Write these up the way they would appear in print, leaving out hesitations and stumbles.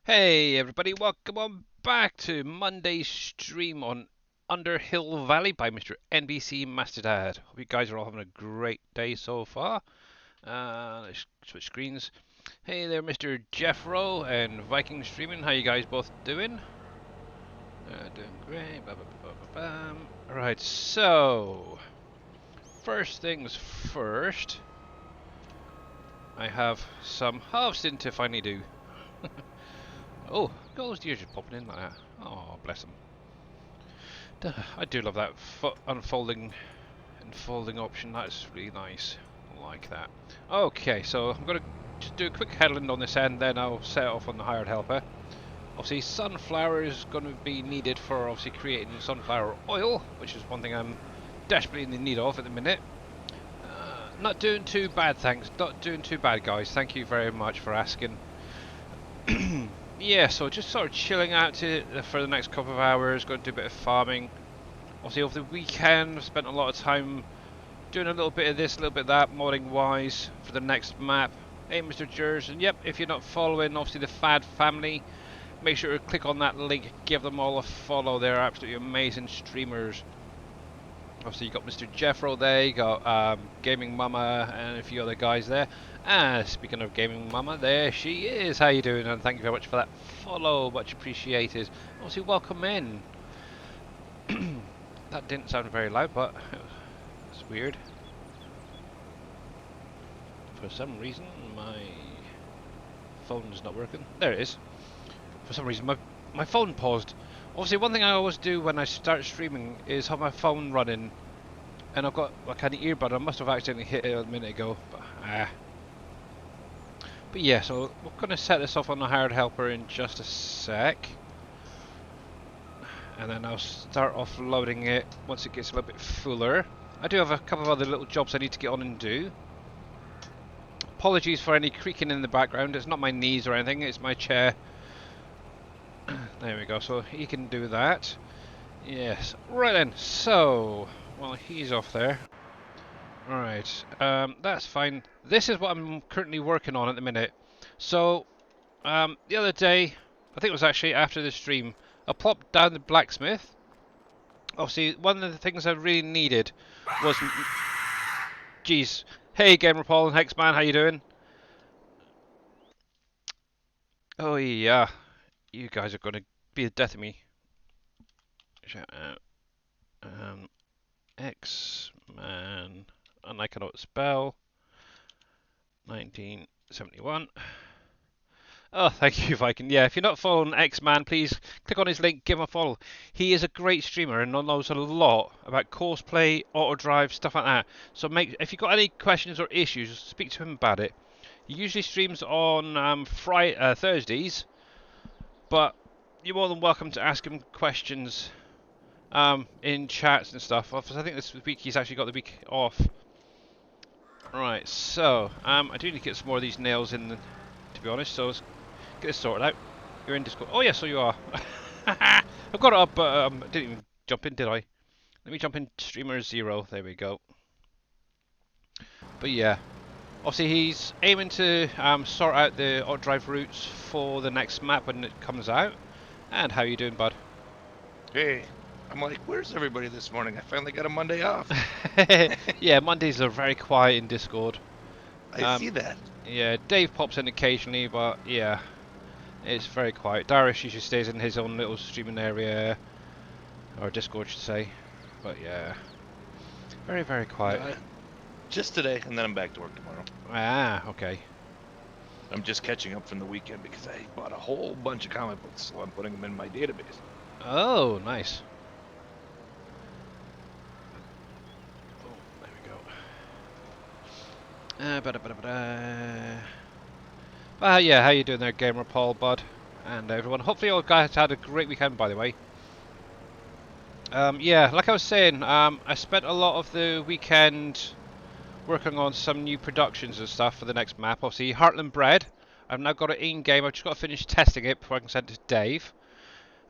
Hey everybody, welcome on back to Monday's stream on Underhill Valley by Mr. NBCMASTERDAD. Hope you guys are all having a great day so far. Let's switch screens. Hey there, Mr. Jeffro and Viking Streaming. How you guys both doing? Doing great. Alright, so first things first, I have some harvesting to finally do. Oh, those deer just popping in like that. Oh, bless them. I do love that unfolding and folding option. That's really nice. I like that. Okay, so I'm going to just do a quick headland on this end, then I'll set it off on the hired helper. Obviously, sunflower is going to be needed for obviously creating sunflower oil, which is one thing I'm desperately in the need of at the minute. Not doing too bad, thanks. Not doing too bad, guys. Thank you very much for asking. Yeah, so just sort of chilling out for the next couple of hours, going to do a bit of farming. Obviously over the weekend, I've spent a lot of time doing a little bit of this, a little bit of that, modding wise, for the next map. Hey Mr. Jers, and yep, if you're not following obviously the Fad family, make sure to click on that link, give them all a follow, they're absolutely amazing streamers. Obviously you got Mr. Jeffro there, you got Gaming Mama and a few other guys there. Speaking of Gaming Mama, there she is. How you doing? And thank you very much for that follow, much appreciated. Obviously welcome in. That didn't sound very loud, but it's weird. For some reason my phone's not working. There it is. For some reason my phone paused. Obviously one thing I always do when I start streaming is have my phone running, and I've got like an earbud. I must have accidentally hit it a minute ago, but yeah, so we're going to set this off on the hired helper in just a sec, and then I'll start offloading it once it gets a little bit fuller. I do have a couple of other little jobs I need to get on and do. Apologies for any creaking in the background. It's not my knees or anything, it's my chair. There we go, so he can do that. Yes, right then, so well, he's off there. Alright, that's fine. This is what I'm currently working on at the minute. So, the other day, I think it was actually after the stream, I plopped down the blacksmith. Obviously, one of the things I really needed was... Jeez. Hey, Gamer Paul and Hexman, how you doing? Oh yeah, you guys are going to be the death of me. Shout out. X-Man, and I cannot spell. 1971. Oh, thank you, Viking. Yeah, if you're not following X-Man, please click on his link, give him a follow. He is a great streamer and knows a lot about courseplay, auto drive, stuff like that. So if you've got any questions or issues, speak to him about it. He usually streams on Thursdays, but you're more than welcome to ask him questions in chats and stuff. I think this week he's actually got the week off. Right, so I do need to get some more of these nails in, to be honest. So let's get this sorted out. You're in Discord. Oh yeah, so you are. I've got it up, but I didn't even jump in, did I? Let me jump in streamer 0. There we go. But yeah, obviously he's aiming to sort out the auto drive routes for the next map when it comes out. And how you doing, bud? Hey, I'm like, where's everybody this morning? I finally got a Monday off. Yeah, Mondays are very quiet in Discord. I see that. Yeah, Dave pops in occasionally, but yeah, it's very quiet. Darius usually stays in his own little streaming area, or Discord, should say. But yeah, very, very quiet. No, just today, and then I'm back to work tomorrow. Ah, okay. I'm just catching up from the weekend because I bought a whole bunch of comic books, so I'm putting them in my database. Oh, nice. Oh, there we go. Yeah, how you doing there, Gamer Paul, bud, and everyone? Hopefully you guys had a great weekend, by the way. Yeah, like I was saying, I spent a lot of the weekend working on some new productions and stuff for the next map. Obviously, Heartland Bread. I've now got it in-game. I've just got to finish testing it before I can send it to Dave.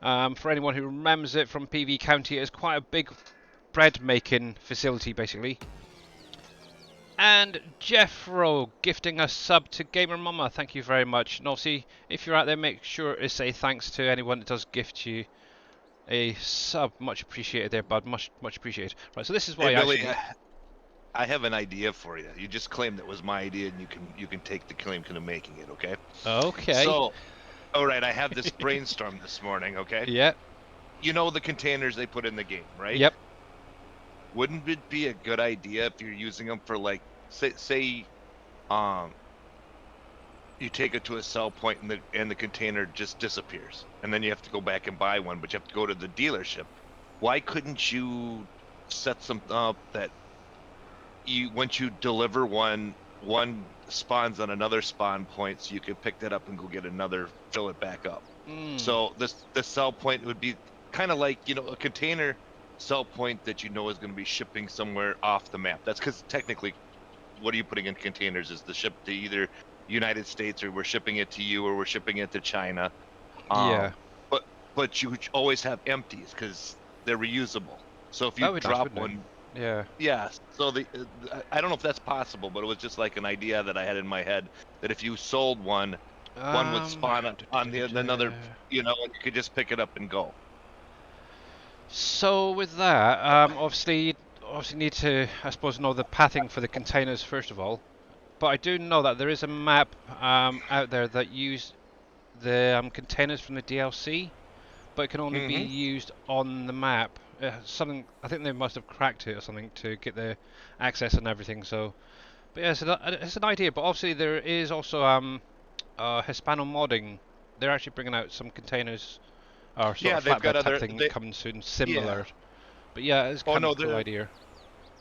For anyone who remembers it from PV County, it is quite a big bread-making facility, basically. And Jeffro gifting a sub to Gamer Mama. Thank you very much. And obviously, if you're out there, make sure to say thanks to anyone that does gift you a sub. Much appreciated there, bud. Much appreciated. Right, so this is Hey why I Billy, actually. I have an idea for you. You just claimed it was my idea, and you can take the claim to making it. Okay. Okay. So, all right, I have this brainstorm this morning. Okay. Yeah. You know the containers they put in the game, right? Yep. Wouldn't it be a good idea if you're using them for like, say, um, you take it to a sell point and the container just disappears, and then you have to go back and buy one, but you have to go to the dealership. Why couldn't you set something up that you once you deliver one spawns on another spawn point, so you could pick that up and go get another, fill it back up. Mm. So the sell point would be kind of like, a container sell point that is going to be shipping somewhere off the map. That's because technically, what are you putting in containers is the ship to either United States, or we're shipping it to you, or we're shipping it to China. Yeah. Um, but you always have empties because they're reusable. So if you That would be nice, drop wouldn't it? one, Yeah. yeah. So I don't know if that's possible, but it was just like an idea that I had in my head that if you sold one would Um. spawn on the another, and you could just pick it up and go. So with that, obviously, obviously need to, I suppose, know the pathing for the containers first of all. But I do know that there is a map out there that use the containers from the DLC, but it can only be Mm-hmm. used on the map. Something I think they must have cracked it or something to get the access and everything. So, but yeah, it's an idea. But obviously there is also Hispano modding. They're actually bringing out some containers or sort Yeah, of they've got flatbed type other. thing coming soon, Yeah. similar. But yeah, it's Oh kind of no, a cool idea.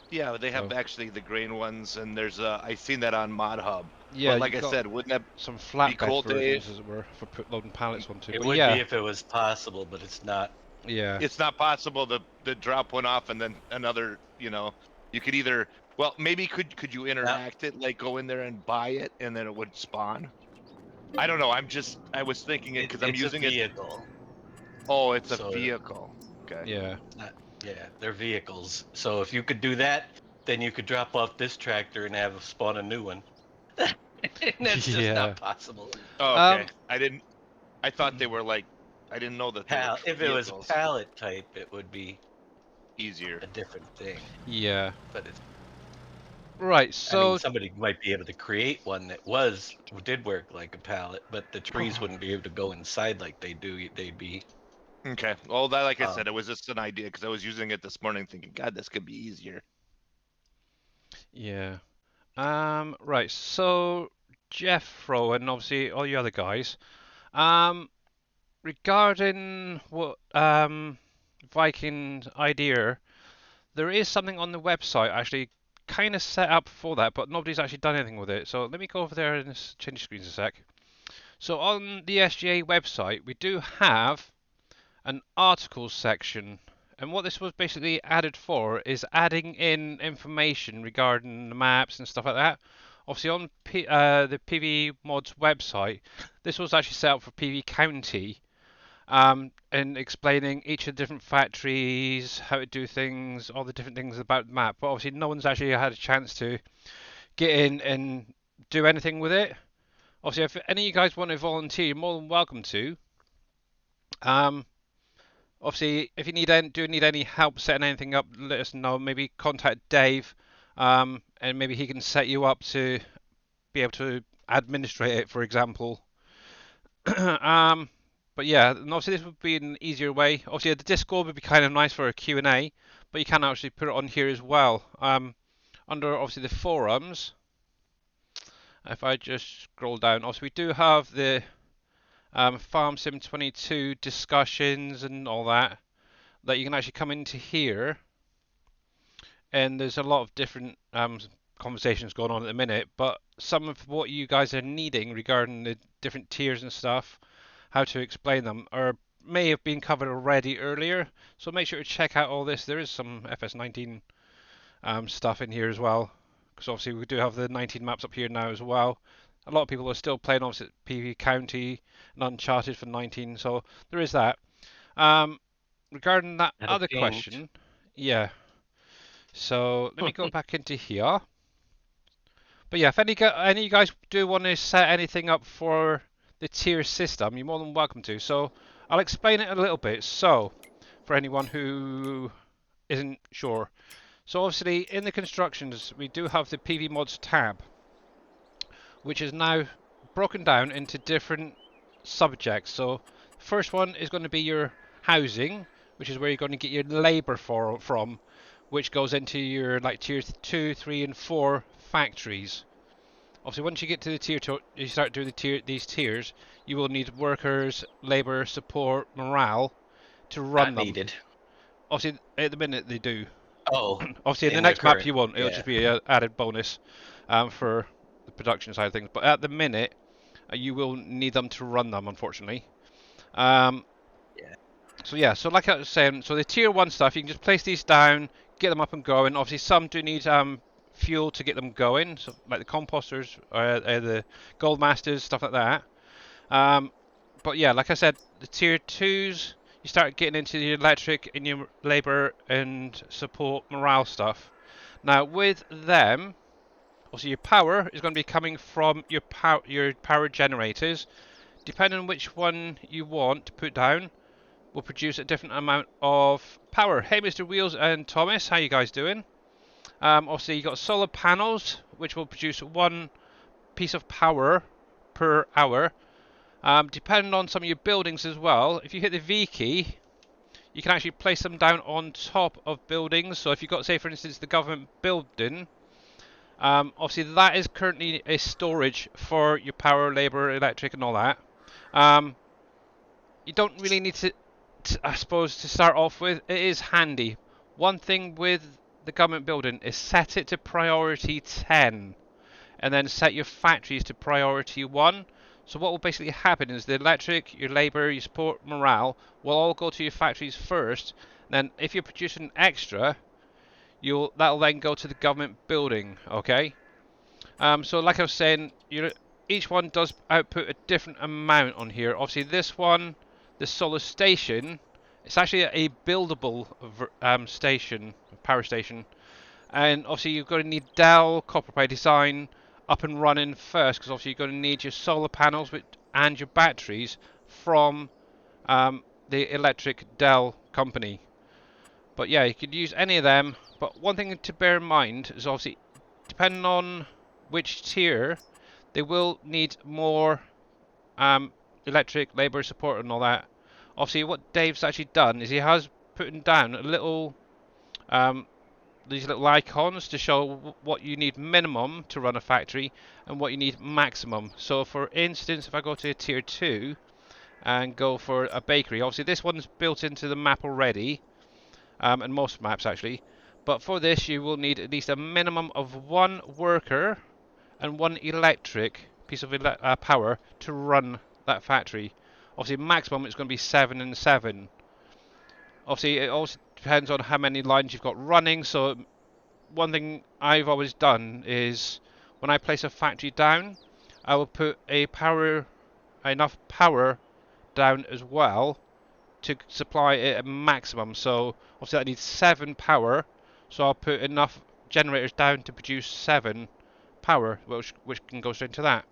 yeah, they have So actually the grain ones, and there's I seen that on Mod Hub. yeah, But like you've I got said, wouldn't that some be flatbed cool, Dave? versions, as it were, for loading pallets onto. It But would be yeah, if it was possible, but it's not. yeah, It's not possible to drop one off and then another. You could either. Well, maybe could you Now, interact it, like go in there and buy it, and then it would spawn? I don't know. I was thinking it because I'm it's a using it. vehicle, Oh, it's a so vehicle. Okay. yeah, it's not. Yeah, they're vehicles. So if you could do that, then you could drop off this tractor and have spawn a new one. And that's just yeah. not possible. Oh, okay. Um, I didn't. I thought they were like. I didn't know that they were If it was vehicles. pallet type, it would be Easier. a different thing. yeah. But it's, Right. I mean, So somebody might be able to create one that did work like a pallet, but the trees wouldn't be able to go inside like they do. They'd be. Okay. Well, that, like I Um, said, it was just an idea because I was using it this morning, thinking, God, this could be easier. yeah. Right. So Jeffro and obviously all you other guys. Um, regarding what Viking idea, there is something on the website actually kind of set up for that, but nobody's actually done anything with it. So let me go over there and change screens a sec. So on the SGA website, we do have an articles section. And what this was basically added for is adding in information regarding the maps and stuff like that. Obviously, on the PV Mods website, this was actually set up for PV County, and explaining each of the different factories, how to do things, all the different things about the map. But obviously, no one's actually had a chance to get in and do anything with it. Obviously, if any of you guys want to volunteer, you're more than welcome to. Um, Obviously, if you need any help setting anything up, let us know. Maybe contact Dave, and maybe he can set you up to be able to administrate it, for example. um, but yeah, and obviously this would be an easier way. Obviously, the Discord would be kind of nice for a Q&A, but you can actually put it on here as well. Under obviously the forums, if I just scroll down, obviously we do have the Farm Sim 22 discussions and all that. That you can actually come into here, and there's a lot of different conversations going on at the minute. But some of what you guys are needing regarding the different tiers and stuff, how to explain them, or may have been covered already earlier. So make sure to check out all this. There is some FS19 stuff in here as well, because obviously we do have the 19 maps up here now as well. A lot of people are still playing obviously PV County and Uncharted for 19, so there is that. Um, Regarding that Had it other changed. question, yeah. So let me go back into here. But yeah, if any of you guys do want to set anything up for the tier system, you're more than welcome to. So I'll explain it a little bit. So for anyone who isn't sure, so obviously in the constructions we do have the PV mods tab, which is now broken down into different subjects. So first one is going to be your housing, which is where you're going to get your labour from, which goes into your like tier 2, 3 and 4 factories. Obviously, once you get to the tier 2, you start doing these tiers, you will need workers, labour, support, morale to run Not them. needed. Obviously, at the minute they do. Oh, Obviously, in the in the next map current, you won't. It'll yeah. just be an added bonus for the production side of things. But at the minute, you will need them to run them, unfortunately. Um, Yeah. So yeah, so like I was saying, so the tier 1 stuff, you can just place these down, get them up and going. Obviously, some do need fuel to get them going, so like the composters, the gold masters, stuff like that. But yeah, like I said, the tier 2s, you start getting into your electric and your labour and support morale stuff. Now with them, obviously your power is going to be coming from your power generators. Depending on which one you want to put down, will produce a different amount of power. Hey, Mr. Wheels and Thomas, how you guys doing? Obviously, you got solar panels, which will produce 1 piece of power per hour. Depending on some of your buildings as well, if you hit the V key, you can actually place them down on top of buildings. So if you've got, say, for instance, the government building, obviously that is currently a storage for your power, labour, electric, and all that. You don't really need to, I suppose, to start off with, it is handy. One thing with the government building is set it to priority 10 and then set your factories to priority 1. So what will basically happen is the electric, your labour, your support, morale will all go to your factories first. Then if you're producing extra, that'll then go to the government building, okay? So like I was saying, each one does output a different amount on here. Obviously this one, the solar station, it's actually a buildable station, power station. And obviously you're going to need Dell copper by design up and running first, because obviously you're going to need your solar panels and your batteries from the electric Dell company. But yeah, you could use any of them. But one thing to bear in mind is obviously, depending on which tier, they will need more electric, labour support and all that. Obviously, what Dave's actually done is he has put down a little these little icons to show what you need minimum to run a factory and what you need maximum. So for instance, if I go to tier 2 and go for a bakery, obviously this one's built into the map already, and most maps actually, but for this you will need at least a minimum of 1 worker and 1 electric piece of power to run that factory. Obviously maximum is going to be 7 and 7. Obviously it also depends on how many lines you've got running. So one thing I've always done is when I place a factory down, I will put enough power down as well to supply it at maximum. So obviously that needs 7 power, so I'll put enough generators down to produce 7 power, which can go straight into that.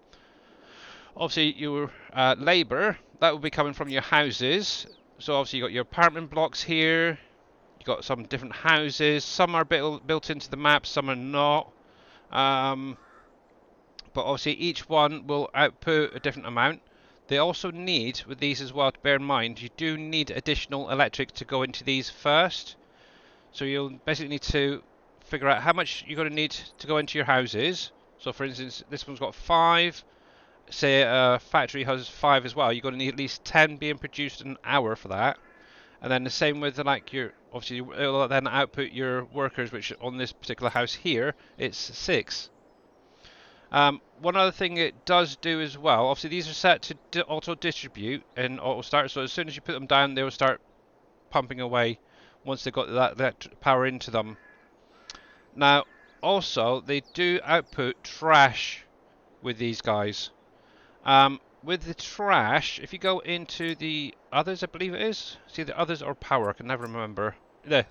Obviously your labour, that will be coming from your houses. So obviously you got your apartment blocks here, you got some different houses, some are built into the map, some are not. But obviously each one will output a different amount. They also need, with these as well, to bear in mind, you do need additional electric to go into these first. So you'll basically need to figure out how much you're going to need to go into your houses. So for instance, this one's got 5. Say a factory has 5 as well. You're going to need at least 10 being produced an hour for that. And then the same with like your, obviously it'll then output your workers, which on this particular house here, it's 6. One other thing it does do as well, obviously these are set to auto distribute and auto start, so as soon as you put them down, they will start pumping away once they've got that power into them. Now, also, they do output trash with these guys. With the trash, if you go into the others, I believe it is. See, the others or power, I can never remember. There.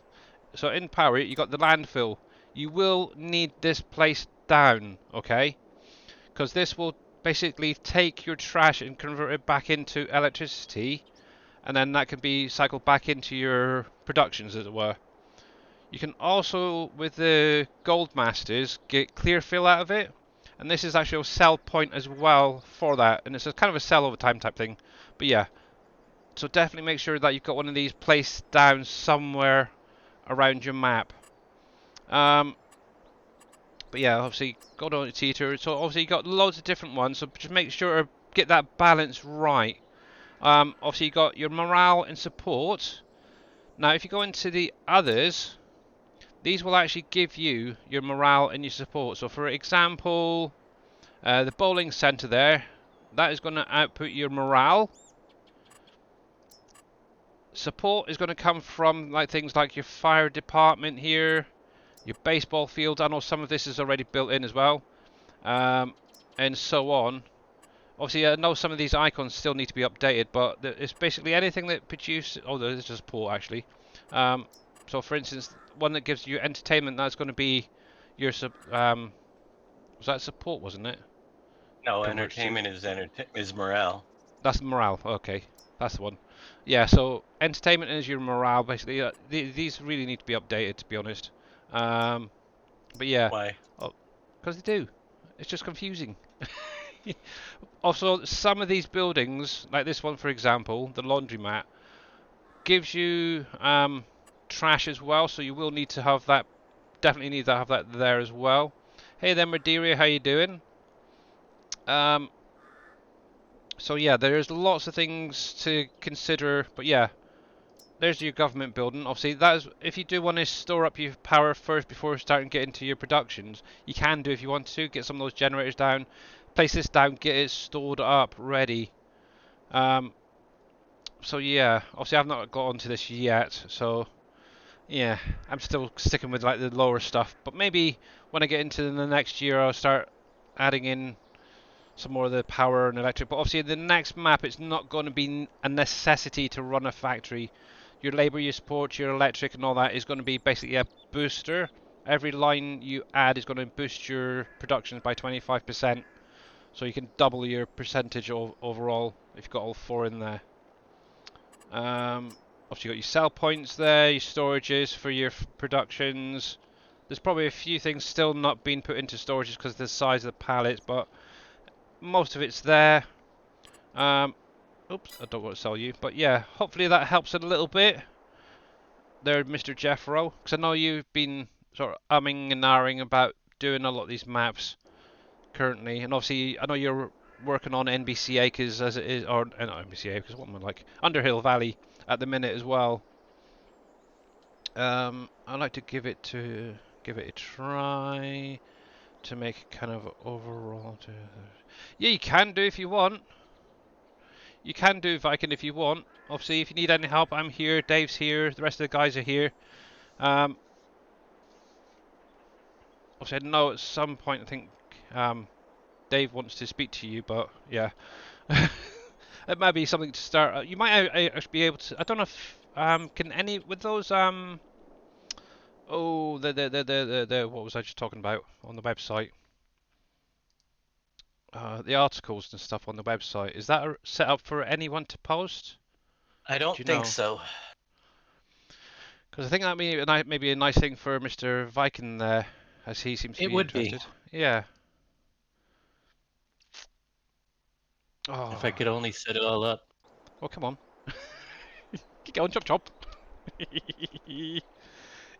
So in power, you got the landfill. you will need this place down, okay? Because this will basically take your trash and convert it back into electricity, and then that can be cycled back into your productions, as it were. You can also, with the gold masters, get clear fill out of it, and this is actually a sell point as well for that, and it's a kind of a sell over time type thing. But yeah, so definitely make sure that you've got one of these placed down somewhere around your map. But yeah, obviously got on Teeter, so obviously you got loads of different ones, so just make sure to get that balance right. Obviously you got your morale and support. Now if you go into the others, these will actually give you your morale and your support. So for example, the bowling centre there, that is going to output your morale. Support is going to come from like things like your fire department here, your baseball field. I know some of this is already built in as well, and so on. Obviously, I know some of these icons still need to be updated, but it's basically anything that produces. Oh, there's just support actually. So, for instance, one that gives you entertainment, that's going to be your was that support, wasn't it? No, Converts to. entertainment is morale. That's morale. Okay, that's the one. Yeah. So entertainment is your morale. Basically, these really need to be updated, to be honest. But yeah, Why? because they do. It's just confusing. Also, some of these buildings, like this one for example, the laundromat, gives you trash as well, so you will need to have that. Definitely need to have that there as well. Hey there, Madeira, how you doing? Um, so yeah, there's lots of things to consider, but yeah, there's your government building. Obviously, that is if you do want to store up your power first before starting getting to your productions, you can do if you want to. Get some of those generators down, place this down, get it stored up, ready. So yeah, obviously I've not got onto this yet, so yeah, I'm still sticking with like the lower stuff. But maybe when I get into the next year, I'll start adding in some more of the power and electric. But obviously, in the next map, it's not going to be a necessity to run a factory. Your labor, your support, your electric, and all that is going to be basically a booster. Every line you add is going to boost your productions by 25%, so you can double your percentage overall if you've got all four in there. Obviously, you got your sell points there, your storages for your productions. There's probably a few things still not being put into storages because of the size of the pallets, but most of it's there. Oops, I don't want to sell you, but yeah, hopefully that helps a little bit. There, Mr. Jeffro, because I know you've been sort of umming and ahhing about doing a lot of these maps currently, and obviously I know you're working on NBCA because as it is, or not NBCA because what am I like Underhill Valley at the minute as well. I'd like to give it a try to make kind of overall. Yeah, you can do if you want. You can do Viking if you want. Obviously, if you need any help, I'm here. Dave's here. The rest of the guys are here. Obviously, I know at some point I think Dave wants to speak to you, but yeah, it might be something to start. You might actually be able to. I don't know if can any with those oh the what was I just talking about on the website? The articles and stuff on the website. Is that set up for anyone to post? I Do don't you think know? so. Because I think that maybe a nice thing for Mr. Viking there, as he seems to It be would be. interested. Yeah. If I Oh, could only set it all up. well, come on. Keep going, chop chop.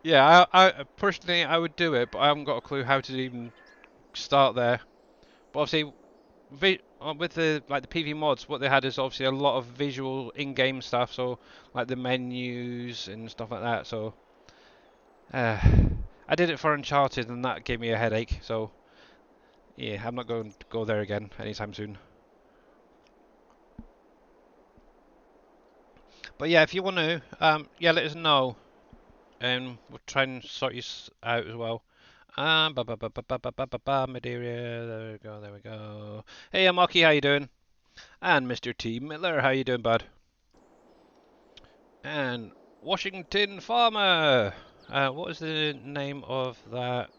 Yeah, I personally I would do it, but I haven't got a clue how to even start there. But obviously, with the like the PV mods, what they had is obviously a lot of visual in-game stuff, so like the menus and stuff like that. So uh, I did it for Uncharted, and that gave me a headache. So yeah, I'm not going to go there again anytime soon. But yeah, if you want to, yeah, let us know, and we'll try and sort you out as well. Madeira, there we go, there we go. Hey, Amaki, how you doing? And Mr. T. Miller, how you doing, bud? And Washington Farmer. What is the name of that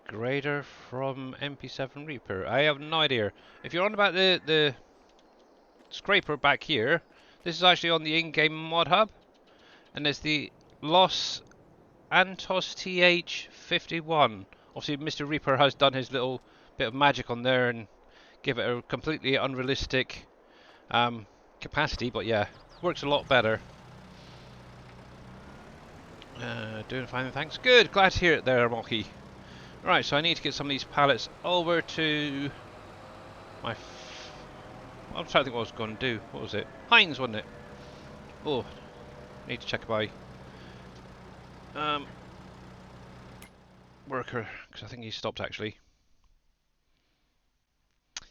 grader from MP7 Reaper? I have no idea. If you're on about the scraper back here, this is actually on the in-game mod hub, and it's the Los Antos TH51. Obviously, Mr. Reaper has done his little bit of magic on there and give it a completely unrealistic capacity, but yeah, works a lot better. Doing fine, thanks. Good, glad to hear it there, Mocky. Right, so I need to get some of these pallets over to my... I'm trying to think what I was going to do. What was it? Heinz, wasn't it? Oh, need to check my worker, because I think he stopped actually.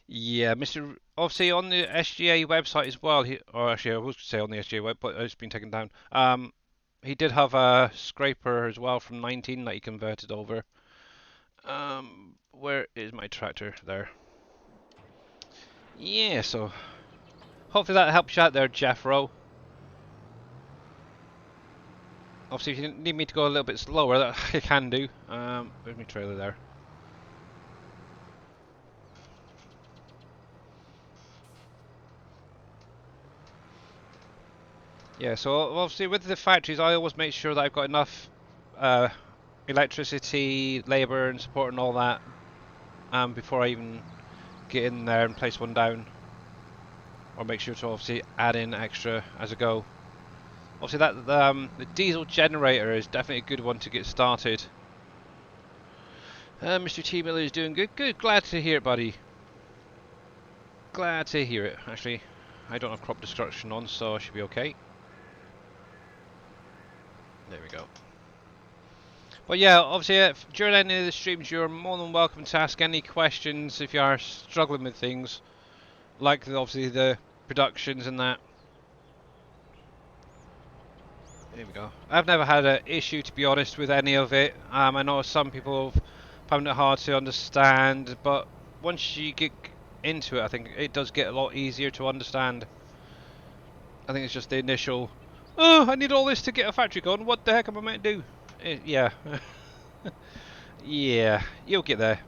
Yeah, Mr. Obviously on the SGA website as well, or actually I was going to say on the SGA web, but it's been taken down. He did have a scraper as well from 19 that he converted over. Where is my tractor? There. Yeah, so hopefully that helps you out there, Jeffro. Obviously, if you need me to go a little bit slower, that I can do. Where's my trailer there? Yeah, so obviously with the factories, I always make sure that I've got enough electricity, labour and support and all that before I even get in there and place one down. Or make sure to obviously add in extra as I go. Obviously that the diesel generator is definitely a good one to get started. Mr. T Miller is doing good. Good, glad to hear it, buddy. Glad to hear it. Actually, I don't have crop destruction on, so I should be okay. There we go. But yeah, obviously during any of the streams you're more than welcome to ask any questions if you are struggling with things. Like obviously the productions and that. There we go. I've never had an issue to be honest with any of it. I know some people have found it hard to understand, but once you get into it I think it does get a lot easier to understand. I think it's just the initial, oh, I need all this to get a factory going, what the heck am I meant to do? Yeah. Yeah, you'll get there.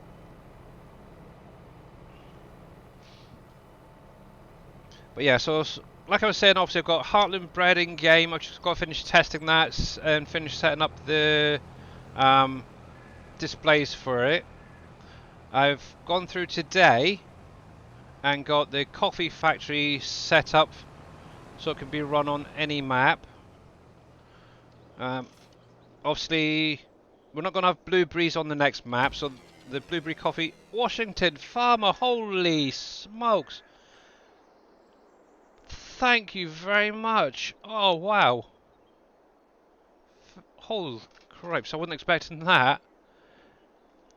But yeah, so like I was saying, obviously I've got Heartland Bread in game. I've just got to finish testing that and finish setting up the displays for it. I've gone through today and got the coffee factory set up so it can be run on any map. Obviously, we're not going to have blueberries on the next map, so the blueberry coffee... Washington Farmer, holy smokes! Thank you very much. Oh, wow. Holy cripes, I wasn't expecting that.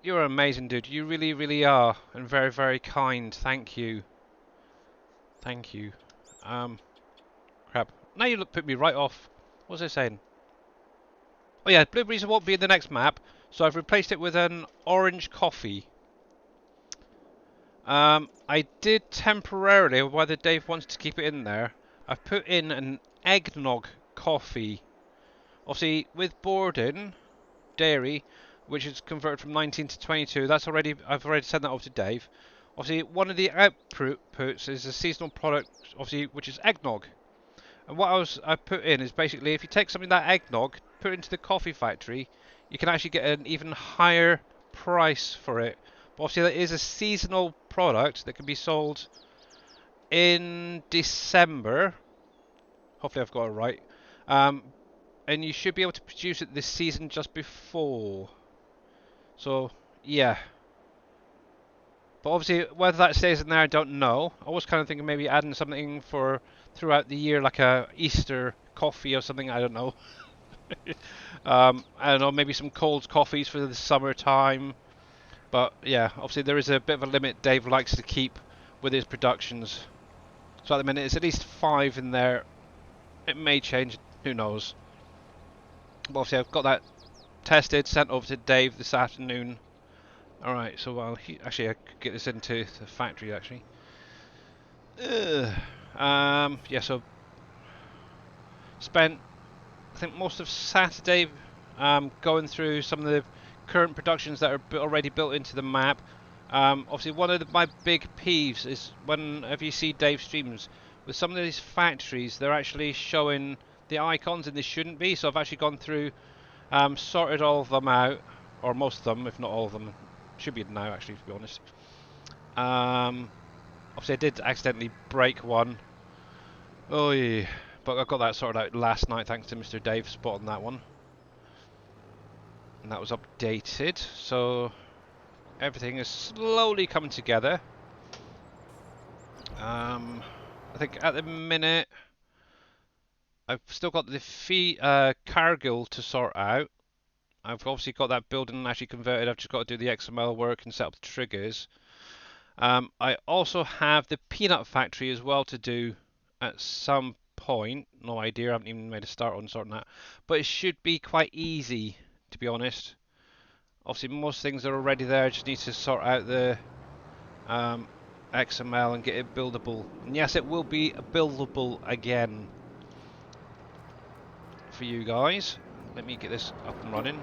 You're amazing, dude. You really, really are. And very, very kind. Thank you. Thank you. Crap. Now you put me right off. What was I saying? Oh yeah, blueberries won't be in the next map, so I've replaced it with an orange coffee. I did temporarily, whether Dave wants to keep it in there, I've put in an eggnog coffee. Obviously, with Borden dairy, which is converted from 19 to 22, I've already sent that over to Dave. Obviously, one of the outputs is a seasonal product, obviously, which is eggnog. And what I put in is basically, if you take something like that eggnog, put it into the coffee factory, you can actually get an even higher price for it. But obviously, that is a seasonal product that can be sold in December. Hopefully, I've got it right. And you should be able to produce it this season just before. So, yeah. But obviously, whether that stays in there, I don't know. I was kind of thinking maybe adding something for throughout the year, like a Easter coffee or something. I don't know. I don't know, maybe some cold coffees for the summertime. But yeah, obviously there is a bit of a limit Dave likes to keep with his productions. So at the minute it's at least 5 in there. It may change, who knows. But obviously I've got that tested, sent over to Dave this afternoon. Alright, so actually I could get this into the factory actually. Yeah, so spent think most of Saturday, going through some of the current productions that are already built into the map. Obviously, one of my big peeves is whenever you see Dave streams, with some of these factories, they're actually showing the icons and they shouldn't be. So I've actually gone through, sorted all of them out, or most of them, if not all of them. Should be now, actually, to be honest. Obviously, I did accidentally break one. Oh yeah, but I got that sorted out last night thanks to Mr. Dave spotting that one. And that was updated, so everything is slowly coming together. I think at the minute I've still got the Cargill to sort out. I've obviously got that building actually converted. I've just got to do the XML work and set up the triggers. I also have the peanut factory as well to do at some point. No idea. I haven't even made a start on sorting that, but it should be quite easy, to be honest. Obviously, most things are already there. I just need to sort out the XML and get it buildable. And yes, it will be buildable again for you guys. Let me get this up and running.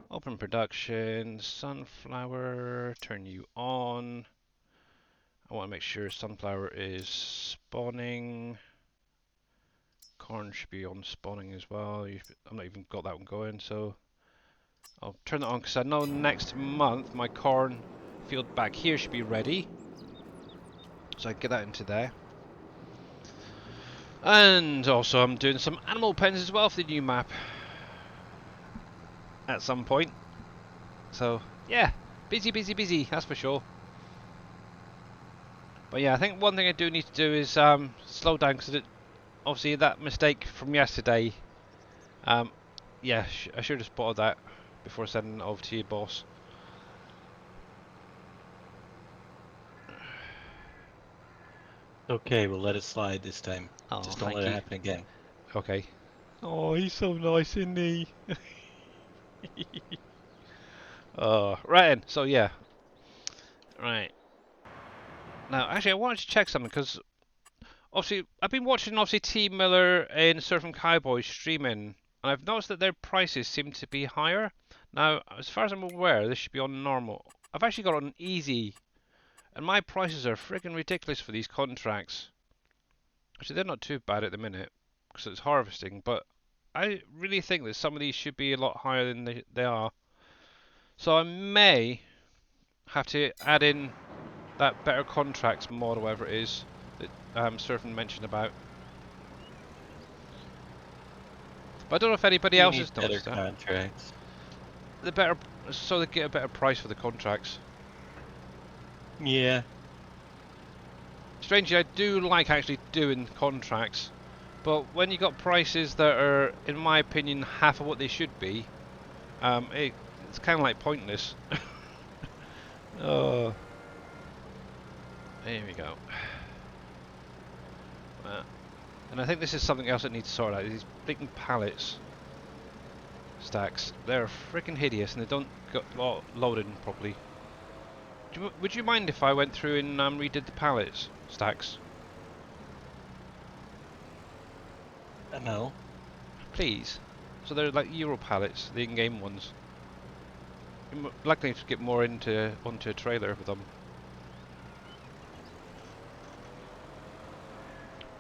Open production, sunflower, turn you on. I want to make sure sunflower is spawning. Corn should be on spawning as well. I've not even got that one going, so I'll turn that on because I know next month my corn field back here should be ready. So I can get that into there. And also I'm doing some animal pens as well for the new map at some point. So yeah, busy, that's for sure. But yeah, I think one thing I do need to do is slow down because obviously that mistake from yesterday. Yeah, I should have spotted that before sending it over to your boss. Okay, we'll let it slide this time. Oh, Just don't thank let it you. happen again. Okay. Oh, he's so nice, isn't he? Right then. So yeah. Right. Now, actually, I wanted to check something because obviously I've been watching T Miller and Surfing Cowboy streaming, and I've noticed that their prices seem to be higher. Now, as far as I'm aware, this should be on normal. I've actually got on easy, and my prices are friggin' ridiculous for these contracts. Actually, they're not too bad at the minute because it's harvesting, but I really think that some of these should be a lot higher than they are. So I may have to add in that better contracts mod or whatever it is that Surfing mentioned about. But I don't know if anybody You else need has better noticed that. contracts. The better, so they get a better price for the contracts. Yeah. Strangely, I do like actually doing contracts, but when you got prices that are, in my opinion, half of what they should be, it's kind of like pointless. Oh, there we go. And I think this is something else that needs to sort out. These big pallets stacks, they're freaking hideous and they don't get loaded properly. Would you mind if I went through and redid the pallets stacks? No. Please. So they're like Euro pallets, the in-game ones. You're likely to get more onto a trailer with them.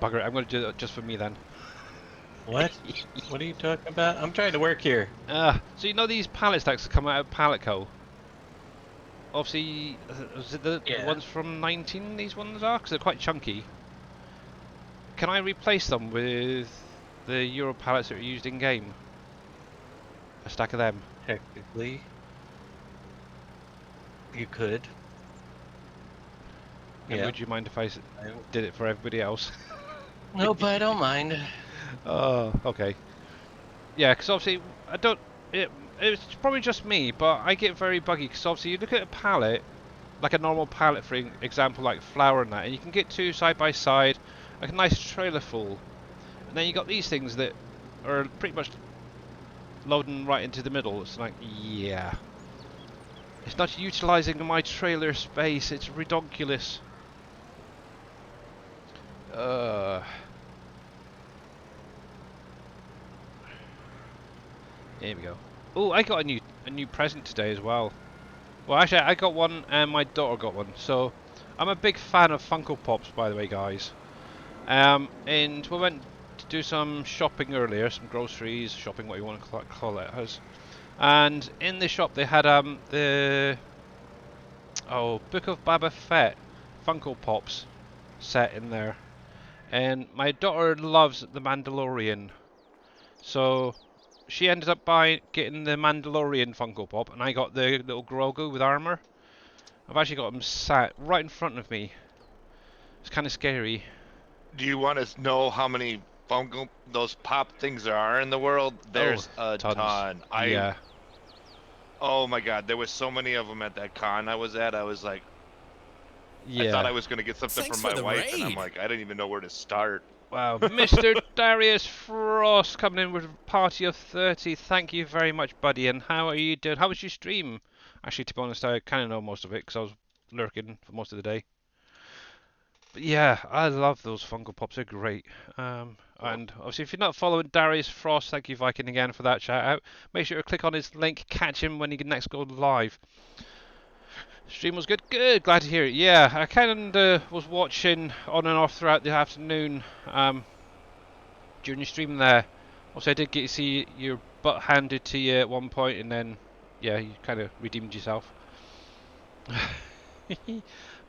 Bugger it, I'm going to do that just for me then. What? What are you talking about? I'm trying to work here. So you know these pallet stacks that come out of Palletco? Obviously, is it the ones from 19 these ones are? Because they're quite chunky. Can I replace them with the Euro pallets that are used in-game? A stack of them? Technically, you could. And Yeah. would you mind if I did it for everybody else? Nope, I don't mind. Oh, okay. Yeah, because obviously I don't. It's probably just me, but I get very buggy because obviously you look at a pallet, like a normal pallet for example, like flour and that, and you can get two side by side, like a nice trailer full, and then you got these things that are pretty much loading right into the middle. It's like, yeah, it's not utilising my trailer space. It's ridiculous. Here we go. Oh, I got a new present today as well. Well, actually, I got one and my daughter got one. So, I'm a big fan of Funko Pops, by the way, guys. And we went to do some shopping earlier, some groceries, shopping, what you want to call it as. And in the shop they had the Book of Boba Fett Funko Pops set in there. And my daughter loves the Mandalorian, so she ended up getting the Mandalorian Funko Pop, and I got the little Grogu with armor. I've actually got him sat right in front of me. It's kind of scary. Do you want to know how many Funko those pop things there are in the world? There's a tons. ton. Yeah. Oh my God, there was so many of them at that con I was at. I was like, Yeah. I thought I was gonna get something Thanks for for my the wife, and I'm raid. like, I didn't even know where to start. Wow, Mr. Darius Frost coming in with a party of 30. Thank you very much, buddy. And how are you doing? How was your stream? Actually, to be honest, I kind of know most of it because I was lurking for most of the day. But yeah, I love those Funko Pops. They're great. And obviously, if you're not following Darius Frost, thank you, Viking, again for that shout out. Make sure to click on his link, catch him when he next goes live. Stream was good. Good, glad to hear it. Yeah, I kind of was watching on and off throughout the afternoon during your stream there. Also, I did get to see your butt handed to you at one point, and then, yeah, you kind of redeemed yourself.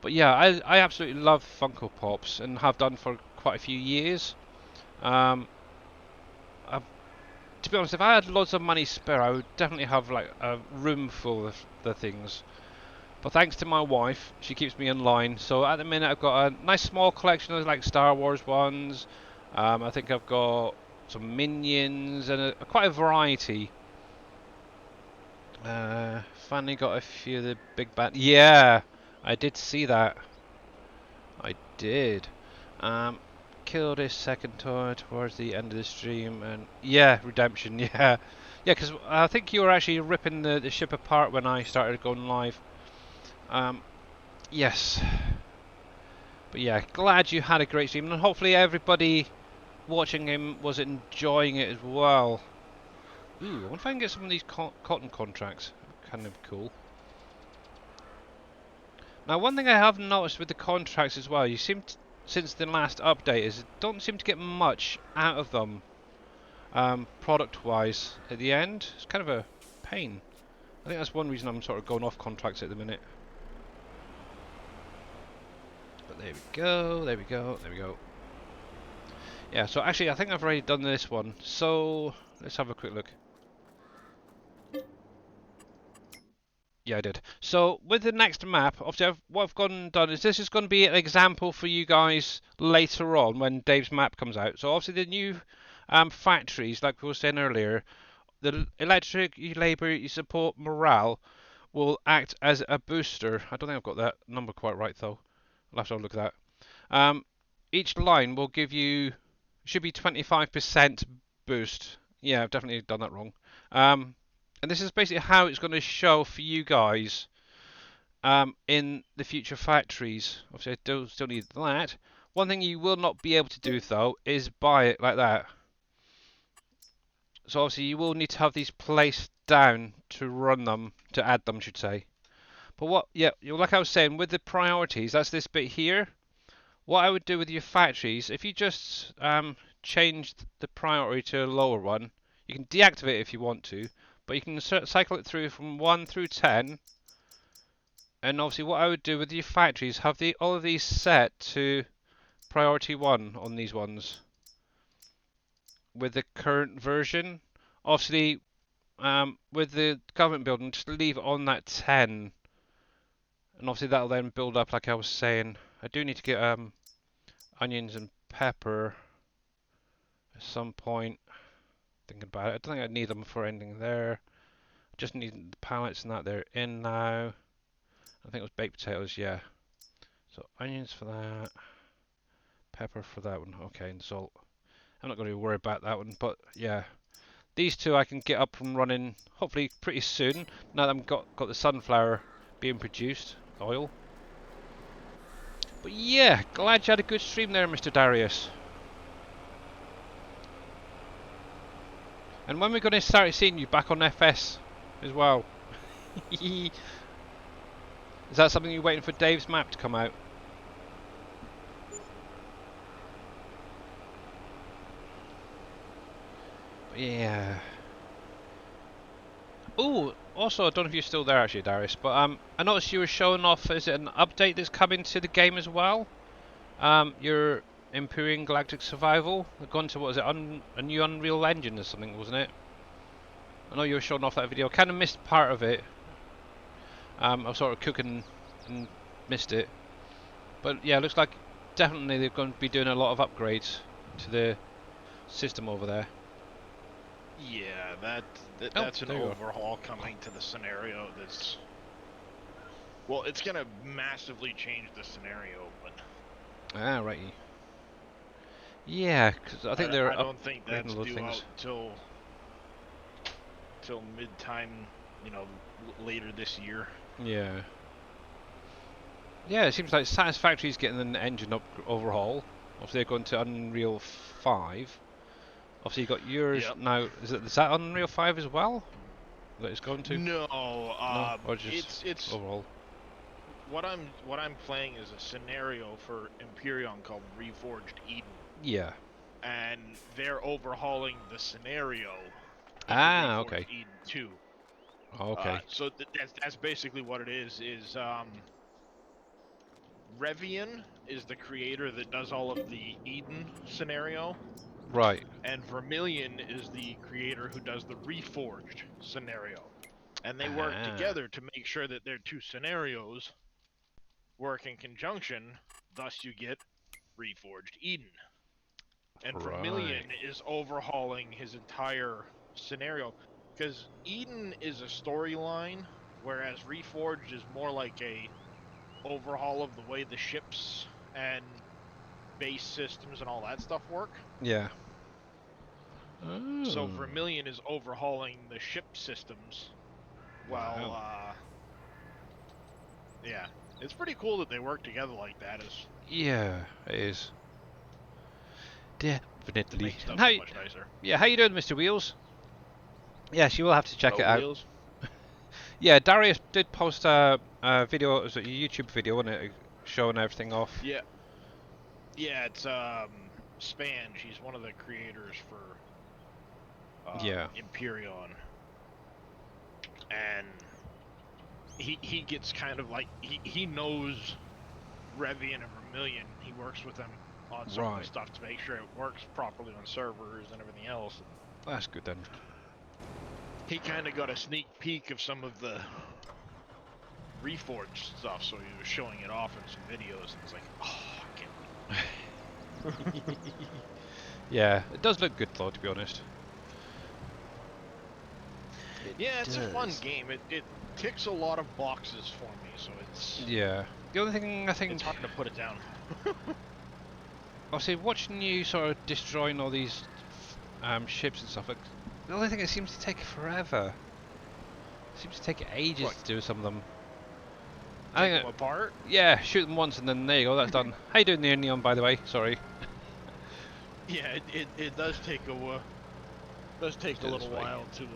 But yeah, I absolutely love Funko Pops and have done for quite a few years. To be honest, if I had lots of money spare, I would definitely have like a room full of the things. But thanks to my wife, she keeps me in line. So at the minute, I've got a nice small collection of like Star Wars ones. I think I've got some Minions and quite a variety. Finally got a few of the big bad. Yeah, I did see that. I did. Killed his second toy towards the end of the stream, and yeah, Redemption. Yeah, yeah, because I think you were actually ripping the ship apart when I started going live. Yes. But yeah, glad you had a great stream, and hopefully everybody watching him was enjoying it as well. Ooh, I wonder if I can get some of these cotton contracts. Kind of cool. Now, one thing I have noticed with the contracts as well, you seem to, since the last update, is don't seem to get much out of them, product-wise. At the end, it's kind of a pain. I think that's one reason I'm sort of going off contracts at the minute. But there we go, there we go, there we go. Yeah, so actually I think I've already done this one. So let's have a quick look. Yeah, I did. So with the next map, obviously what I've gone and done is this is going to be an example for you guys later on when Dave's map comes out. So obviously the new factories, like we were saying earlier, the electric labour support morale will act as a booster. I don't think I've got that number quite right though. I'll have to have a look at that. Each line will give you, should be 25% boost. Yeah, I've definitely done that wrong. And this is basically how it's going to show for you guys in the future factories. Obviously, I still need that. One thing you will not be able to do, though, is buy it like that. So obviously, you will need to have these placed down to run them, to add them, I should say. But what, yeah, like I was saying, with the priorities, that's this bit here. What I would do with your factories, if you just change the priority to a lower one, you can deactivate it if you want to, but you can cycle it through from 1 through 10. And obviously what I would do with your factories, have all of these set to priority 1 on these ones. With the current version. Obviously, with the government building, just leave it on that 10. And obviously that'll then build up like I was saying. I do need to get onions and pepper at some point. Thinking about it, I don't think I need them for anything there. Just need the pallets and that they're in now. I think it was baked potatoes, yeah. So onions for that, pepper for that one, okay, and salt. I'm not going to worry about that one, but yeah. These two I can get up and running hopefully pretty soon. Now that I've got the sunflower being produced, oil. But yeah, glad you had a good stream there, Mr. Darius. And when we're going to start seeing you back on FS as well? Is that something you're waiting for Dave's map to come out? Yeah. Oh, also, I don't know if you're still there actually, Darius, but I noticed you were showing off, is it an update that's coming to the game as well? Your Empyrean Galactic Survival? They've gone to, what is it, a new Unreal Engine or something, wasn't it? I know you were showing off that video. I kind of missed part of it. I was sort of cooking and missed it. But yeah, it looks like definitely they're going to be doing a lot of upgrades to the system over there. Yeah, Oh, that's an there you go. overhaul coming to the scenario. That's well, it's gonna massively change the scenario, but Ah, righty. Yeah, because I think they're I don't think upgrading that's a lot of due things. out till mid-time, you know, later this year. Yeah. Yeah, it seems like Satisfactory's getting an engine overhaul. Obviously, they're going to Unreal 5. Obviously, you got yours Yep. now. Is that Unreal 5 as well? That it's going to? No, No, or just it's overall? what I'm playing is a scenario for Empyrean called Reforged Eden, Yeah. and they're overhauling the scenario into Ah, Reforged okay. Eden 2. Okay. So that's basically what it is. Revian is the creator that does all of the Eden scenario, Right. and Vermilion is the creator who does the Reforged scenario. And they work Ah. together to make sure that their two scenarios work in conjunction, thus you get Reforged Eden. And Right. Vermilion is overhauling his entire scenario, because Eden is a storyline, whereas Reforged is more like a overhaul of the way the ships and base systems and all that stuff work. Yeah. So Oh. Vermilion is overhauling the ship systems while Wow. yeah, it's pretty cool that they work together like that, is Yeah, it is. to Definitely. make And stuff how? so much nicer. Yeah, how you doing, Mr. Wheels? Yes, you will have to check Oh, it out. wheels. Yeah, Darius did post a video. It was a YouTube video, wasn't it, showing everything off? Yeah, yeah, it's Span. She's one of the creators for Yeah. Empyrean, and he gets kind of like he knows Revian and Vermilion. He works with them on some of the Right. stuff to make sure it works properly on servers and everything else. That's good then. He kind of got a sneak peek of some of the Reforged stuff, so he was showing it off in some videos, and it's like, oh, I can't wait. Yeah, it does look good though, to be honest. Yeah, it's a fun game. It ticks a lot of boxes for me, so it's Yeah. The only thing I think, it's hard to put it down. I'll say, watching you sort of destroying all these ships and stuff, like, the only thing it seems to take forever. It seems to take ages What? to do some of them. I Take think, them apart. yeah, shoot them once and then there you go, that's done. How you doing there, Neon, by the way? Sorry. Yeah, it does take a It is little fine. while to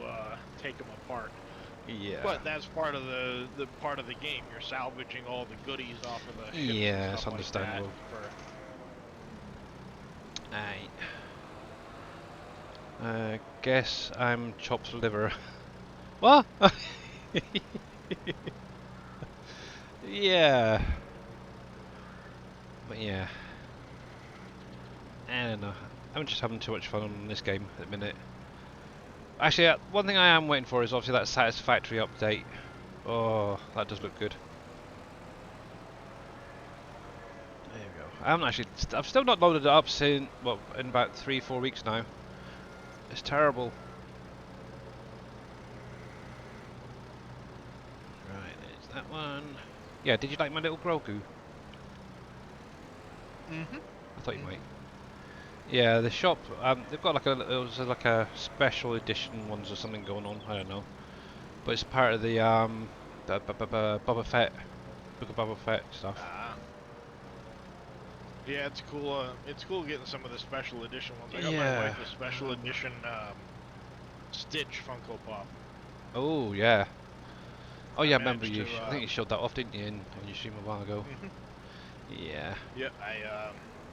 take them apart. Yeah. But that's part of the part of the game. You're salvaging all the goodies off of the ships Yeah, and it's stuff understandable. like Aye. Guess I'm chopped liver. What? Yeah. But yeah. I don't know. I'm just having too much fun on this game at the minute. Actually, one thing I am waiting for is obviously that Satisfactory update. Oh, that does look good. There we go. I haven't actually. I've still not loaded it up since, well, in about 3-4 weeks now. It's terrible. Right, there's that one. Yeah, did you like my little Grogu? that. Mm-hmm. I thought you might. Yeah, the shop. They've got like a. It was like a special edition ones or something going on. I don't know, but it's part of the Boba Fett, Book of Boba Fett stuff. Yeah, it's cool. It's cool getting some of the special edition ones. I got my Yeah. wife a special edition Stitch Funko Pop. Oh yeah. Oh yeah, I remember managed you. to, I think you showed that off, didn't you, on your stream a while ago? mhm. Yeah. Yeah,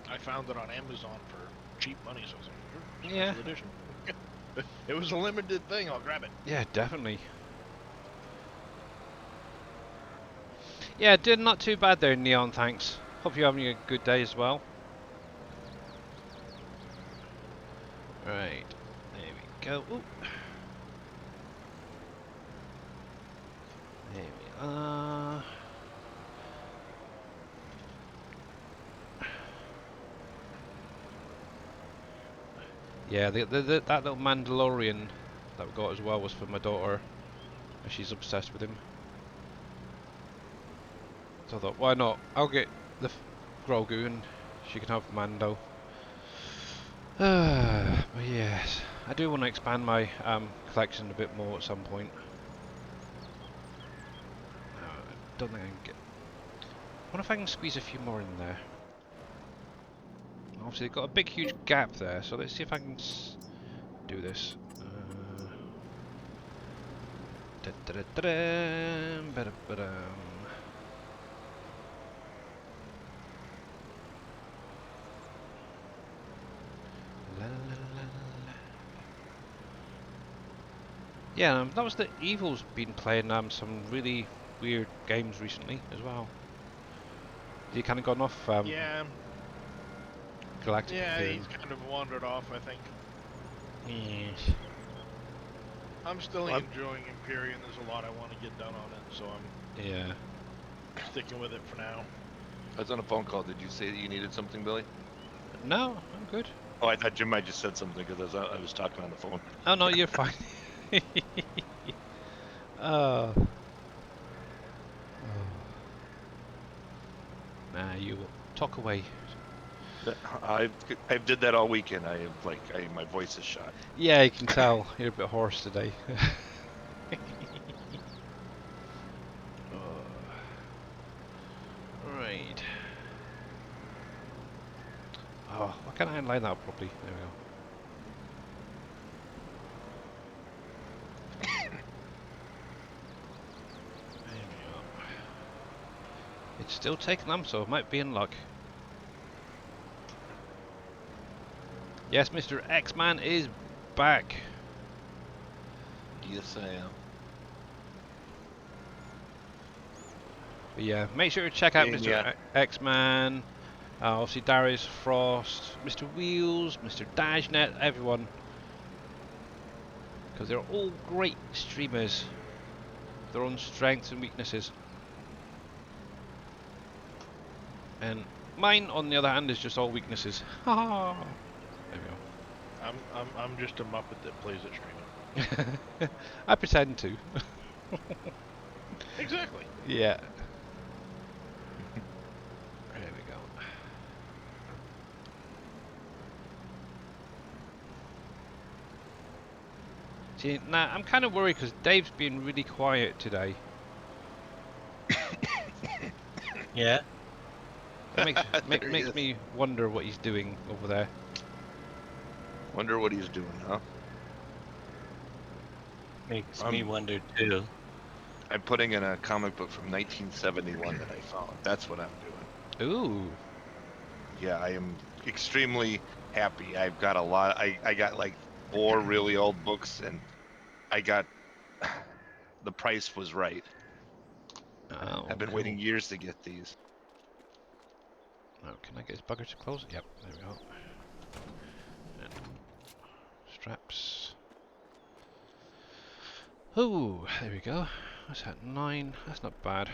I found it on Amazon for cheap money, so I was like, sure, Yeah. special edition. It was a limited thing. I'll grab it. Yeah, definitely. Yeah, did not too bad there, Neon. Thanks. Hope you're having a good day as well. Right. There we go. Ooh. There we are. Yeah, that little Mandalorian that we got as well was for my daughter, and she's obsessed with him. So I thought, why not? I'll get the Grogu and she can have Mando. But yes, I do want to expand my collection a bit more at some point. I don't think I can get. I wonder if I can squeeze a few more in there. Obviously, they've got a big, huge gap there, so let's see if I can do this. Da-da-da-da-dum, ba-da-ba-dum. La, la, la, la. Yeah, that was the Evil's been playing some really weird games recently as well. He kind of gone off Yeah, Galactic yeah, Imperium. he's kind of wandered off, I think. Yes. I'm still Well, enjoying Imperium. There's a lot I want to get done on it, so I'm Yeah. sticking with it for now. I was on a phone call. Did you say that you needed something, Billy? No, I'm good. Oh, I thought Jim might just said something because I was talking on the phone. Oh no, you're fine. Oh. Nah, you talk away. I did that all weekend. I have my voice is shot. Yeah, you can tell you're a bit hoarse today. Right. Oh, why can't I line that up properly? There we go. There we go. It's still taking them, so it might be in luck. Yes, Mr. X-Man is back. Yes, I am. But yeah, make sure to check out And Mr. yeah. X-Man, obviously Darius Frost, Mr. Wheels, Mr. Dashnet, everyone. Because they're all great streamers. Their own strengths and weaknesses. And mine, on the other hand, is just all weaknesses. Ha! There I'm just a muppet that plays it streaming. we go. I pretend to. Exactly. Yeah. There we go. See, now I'm kind of worried because Dave's been really quiet today. Yeah. It makes There he makes is. me wonder what he's doing over there. Wonder what he's doing, huh? Makes me wonder too. I'm putting in a comic book from 1971 that I found. That's what I'm doing. Ooh. Yeah, I am extremely happy. I've got a lot. I got like 4 really old books, and I got the price was right. Oh, I've been cool. waiting years to get these. Oh, can I get his bugger to close? Yep, there we go. And straps. Ooh, there we go. What's that? 9. That's not bad.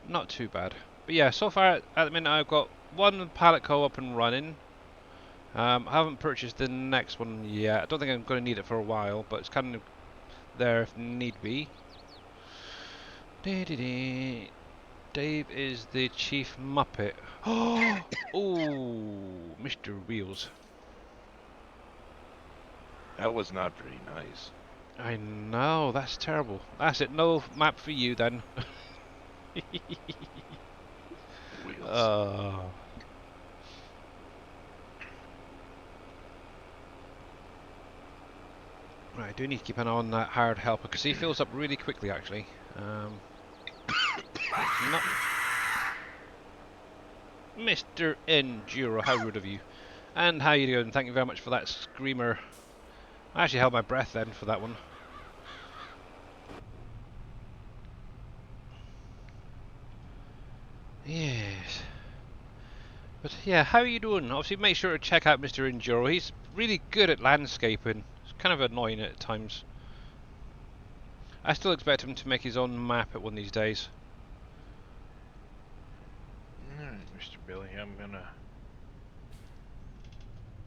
Not too bad. But yeah, so far at the minute I've got one pallet co up and running. I haven't purchased the next one yet. I don't think I'm going to need it for a while, but it's kind of there if need be. Dee-dee-dee. Dave is the chief Muppet. Oh, Mr. Wheels. That was not very nice. I know, that's terrible. That's it, no map for you then. Wheels. Right, I do need to keep an eye on that hard helper because he fills up really quickly actually. Not Mr. Enduro, how rude of you. And how you doing? Thank you very much for that screamer. I actually held my breath then for that one. Yes. But yeah, how are you doing? Obviously make sure to check out Mr. Enduro. He's really good at landscaping. It's kind of annoying at times. I still expect him to make his own map at one of these days. Alright, Mr. Billy, I'm gonna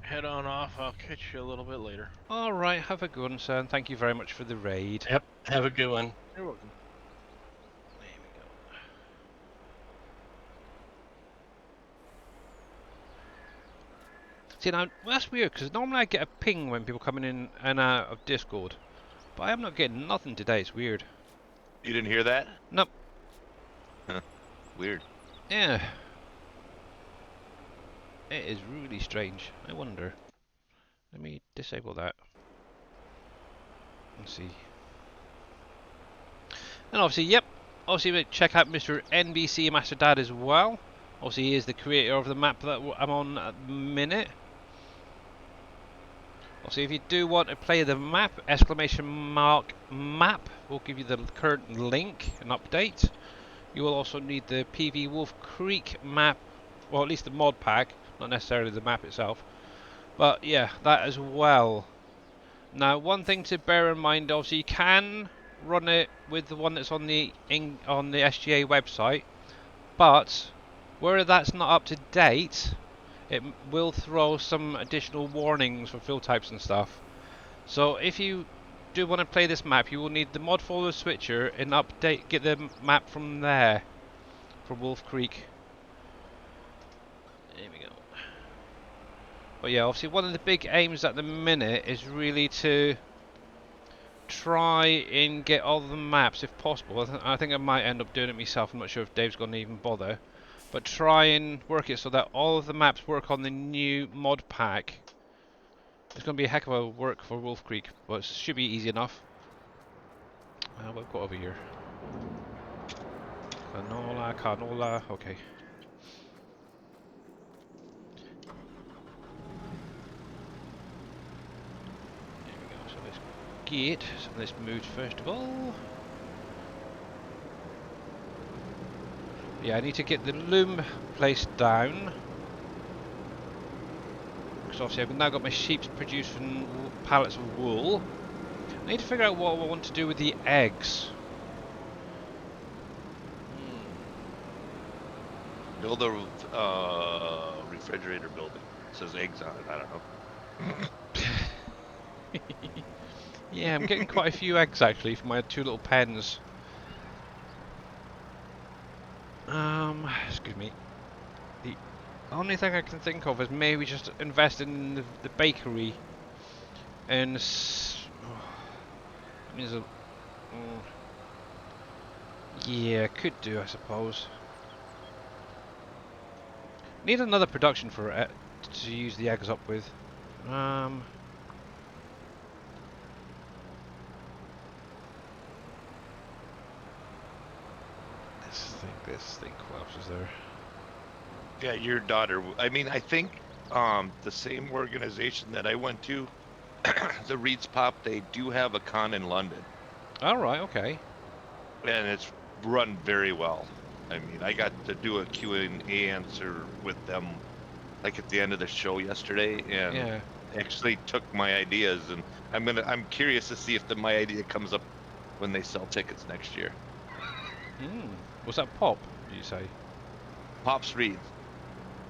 head on off. I'll catch you a little bit later. Alright, have a good one, sir, and thank you very much for the raid. Yep. Have a good one. You're welcome. There we go. See now, that's weird because normally I get a ping when people coming in and out of Discord, but I'm not getting nothing today. It's weird. You didn't hear that? Nope. Huh. Weird. Yeah. It is really strange. I wonder. Let me disable that. Let's see. And obviously, yep. Obviously, check out Mr. NBCMASTERDAD as well. Obviously, he is the creator of the map that I'm on at the minute. Obviously, if you do want to play the map, !map will give you the current link and update. You will also need the PV Wolf Creek map, well, at least the mod pack, not necessarily the map itself. But yeah, that as well. Now, one thing to bear in mind, obviously, you can run it with the one that's on the SGA website, but where that's not up to date, it will throw some additional warnings for field types and stuff. So if you do want to play this map, you will need the mod folder switcher and get the map from there, from Wolf Creek. There we go. But yeah, obviously one of the big aims at the minute is really to try and get all the maps if possible. I think I might end up doing it myself. I'm not sure if Dave's going to even bother. But try and work it so that all of the maps work on the new mod pack. It's going to be a heck of a work for Wolf Creek, but it should be easy enough. What have we got over here? Canola, canola, okay. There we go, so let's get some of this moved first of all. Yeah, I need to get the loom placed down. Because obviously I've now got my sheep producing pallets of wool. I need to figure out what I want to do with the eggs. Build a refrigerator building. It says eggs on it. I don't know. Yeah, I'm getting quite a few eggs actually from my two little pens. Excuse me. The only thing I can think of is maybe just invest in the bakery. And yeah, could do, I suppose. Need another production for it to use the eggs up with. This thing collapses there. Yeah, your daughter. I mean, I think the same organization that I went to, the Reeds Pop, they do have a con in London. All right, okay. And it's run very well. I mean, I got to do a Q&A answer with them, like at the end of the show yesterday, and Yeah. actually took my ideas. And I'm curious to see if my idea comes up when they sell tickets next year. Was that Pop? Did you say? Pop's Reeds.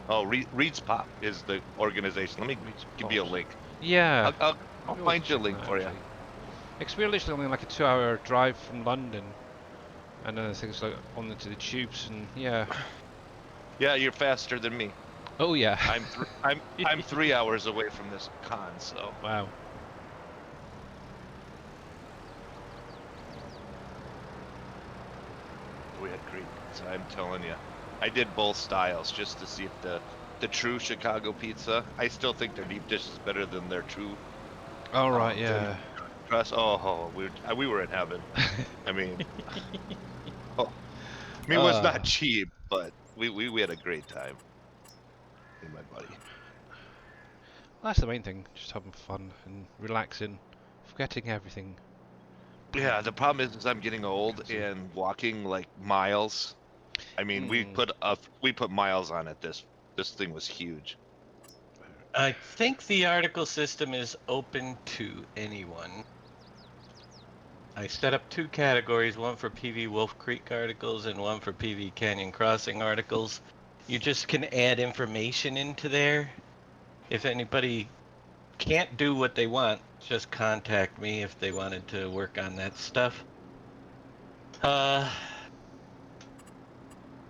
Oh, Reeds Pop is the organization. Let me give you a link. Yeah. I'll find you a link for you. Because we're literally only like a 2-hour drive from London, and then I think it's like on into the tubes, and yeah. Yeah, you're faster than me. Oh yeah. I'm 3 hours away from this con, so. Wow. We had great pizza, I'm telling you. I did both styles just to see if the true Chicago pizza. I still think their deep dish is better than their true. All right, yeah. Cross. Oh, we were in heaven. I mean, oh, it was not cheap, but we had a great time. Me and my buddy. That's the main thing, just having fun and relaxing, forgetting everything. Yeah, the problem is I'm getting old So- and walking like miles. I mean, we put miles on it. This thing was huge. I think the article system is open to anyone. I set up 2 categories, one for PV Wolf Creek articles and one for PV Canyon Crossing articles. You just can add information into there. If anybody can't do what they want, just contact me if they wanted to work on that stuff.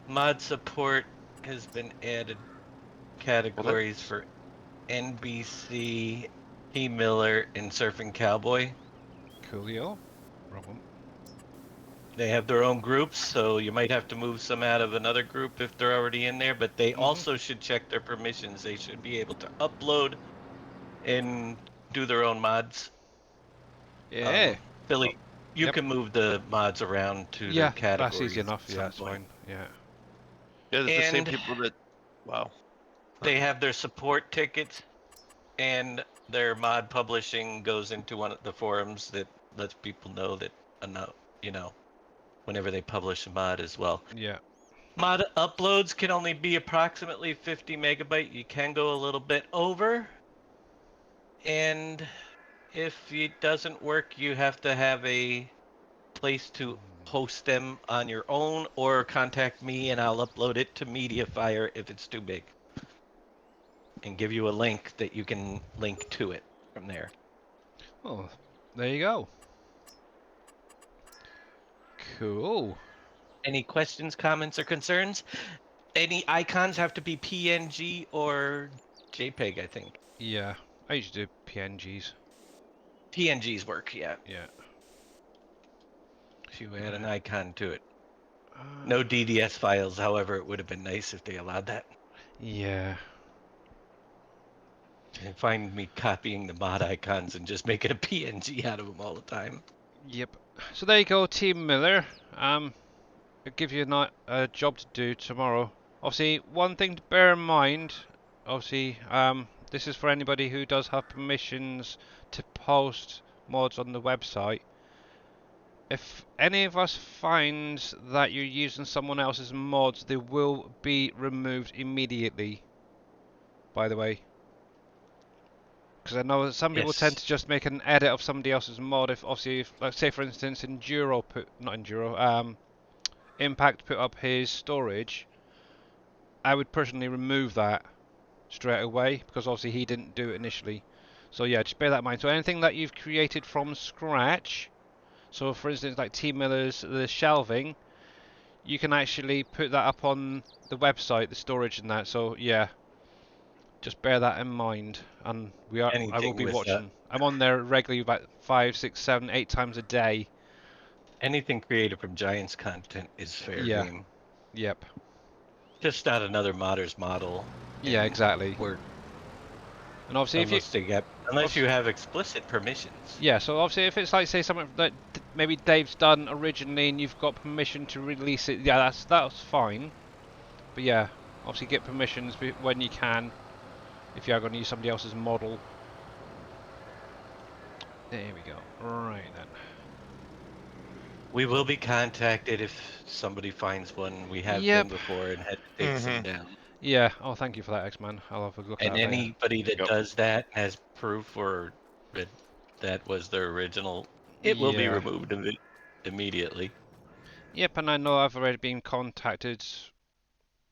Mod support has been added categories for NBC, P. Miller, and Surfing Cowboy. Coolio. Problem. They have their own groups, so you might have to move some out of another group if they're already in there, but they also should check their permissions. They should be able to upload and do their own mods. Yeah. Billy, you Yep. can move the mods around to their Yeah, categories. that's easy enough. at Yeah, some that's point. fine. Yeah. Yeah, the same And people that. Wow. they have their support tickets, and their mod publishing goes into one of the forums that lets people know that, whenever they publish a mod as well. Yeah. Mod uploads can only be approximately 50 megabyte. You can go a little bit over. And if it doesn't work, you have to have a place to host them on your own, or contact me and I'll upload it to Mediafire if it's too big. And give you a link that you can link to it from there. Oh, there you go. Cool. Any questions, comments, or concerns? Any icons have to be PNG or JPEG, I think. Yeah, I usually do PNGs. PNGs work, yeah. Yeah. If you add an icon to it. No DDS files, however, it would have been nice if they allowed that. Yeah. And find me copying the mod icons and just making a PNG out of them all the time. Yep. So there you go, Team Miller. It'll give you a job to do tomorrow. Obviously, one thing to bear in mind. Obviously, this is for anybody who does have permissions to post mods on the website. If any of us finds that you're using someone else's mods, they will be removed immediately. By the way. Because I know that some people tend to just make an edit of somebody else's mod. If obviously, like say for instance, Impact put up his storage, I would personally remove that straight away because obviously he didn't do it initially. So yeah, just bear that in mind. So anything that you've created from scratch, so for instance like T Miller's the shelving, you can actually put that up on the website, the storage and that. So yeah. Just bear that in mind, and I will be watching. I'm on there regularly about 5, 6, 7, 8 times a day. Anything created from Giants content is fair game. Yep. Just not another modder's model. Yeah, exactly. Work. And obviously, unless you have explicit permissions. Yeah, so obviously if it's like say something that maybe Dave's done originally and you've got permission to release it, yeah, that's fine. But yeah, obviously get permissions when you can. If you are going to use somebody else's model. There we go. Right then. We will be contacted if somebody finds one. We have been before and had to take some down. Yeah. Oh, thank you for that, X-Man. I'll have a look at And that later. anybody that does that has proof or that was their original, it will be removed immediately. Yep, and I know I've already been contacted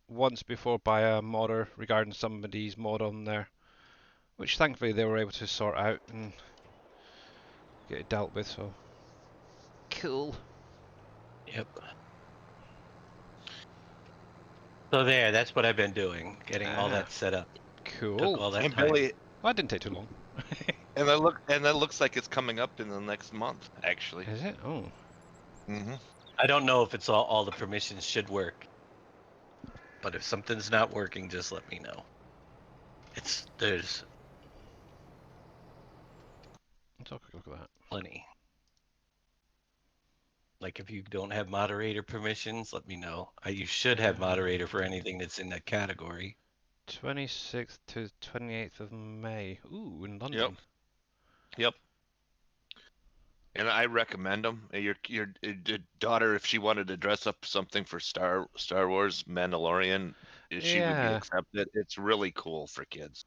once before by a modder regarding somebody's mod on there, which thankfully they were able to sort out and get it dealt with, so cool. Yep. So that's what I've been doing, getting all that set up. Cool. Took all that And time. Billy, Well, that didn't take too long. and that looks like it's coming up in the next month, actually. Is it? Oh. I don't know if it's all the permissions should work. But if something's not working, just let me know. Let's have a quick look at that. Plenty. Like if you don't have moderator permissions, let me know. You should have moderator for anything that's in that category. 26th to 28th of May. Ooh, in London. Yep. Yep. And I recommend them. Your daughter, if she wanted to dress up something for Star Wars Mandalorian, she would be Yeah. accepted. It's really cool for kids.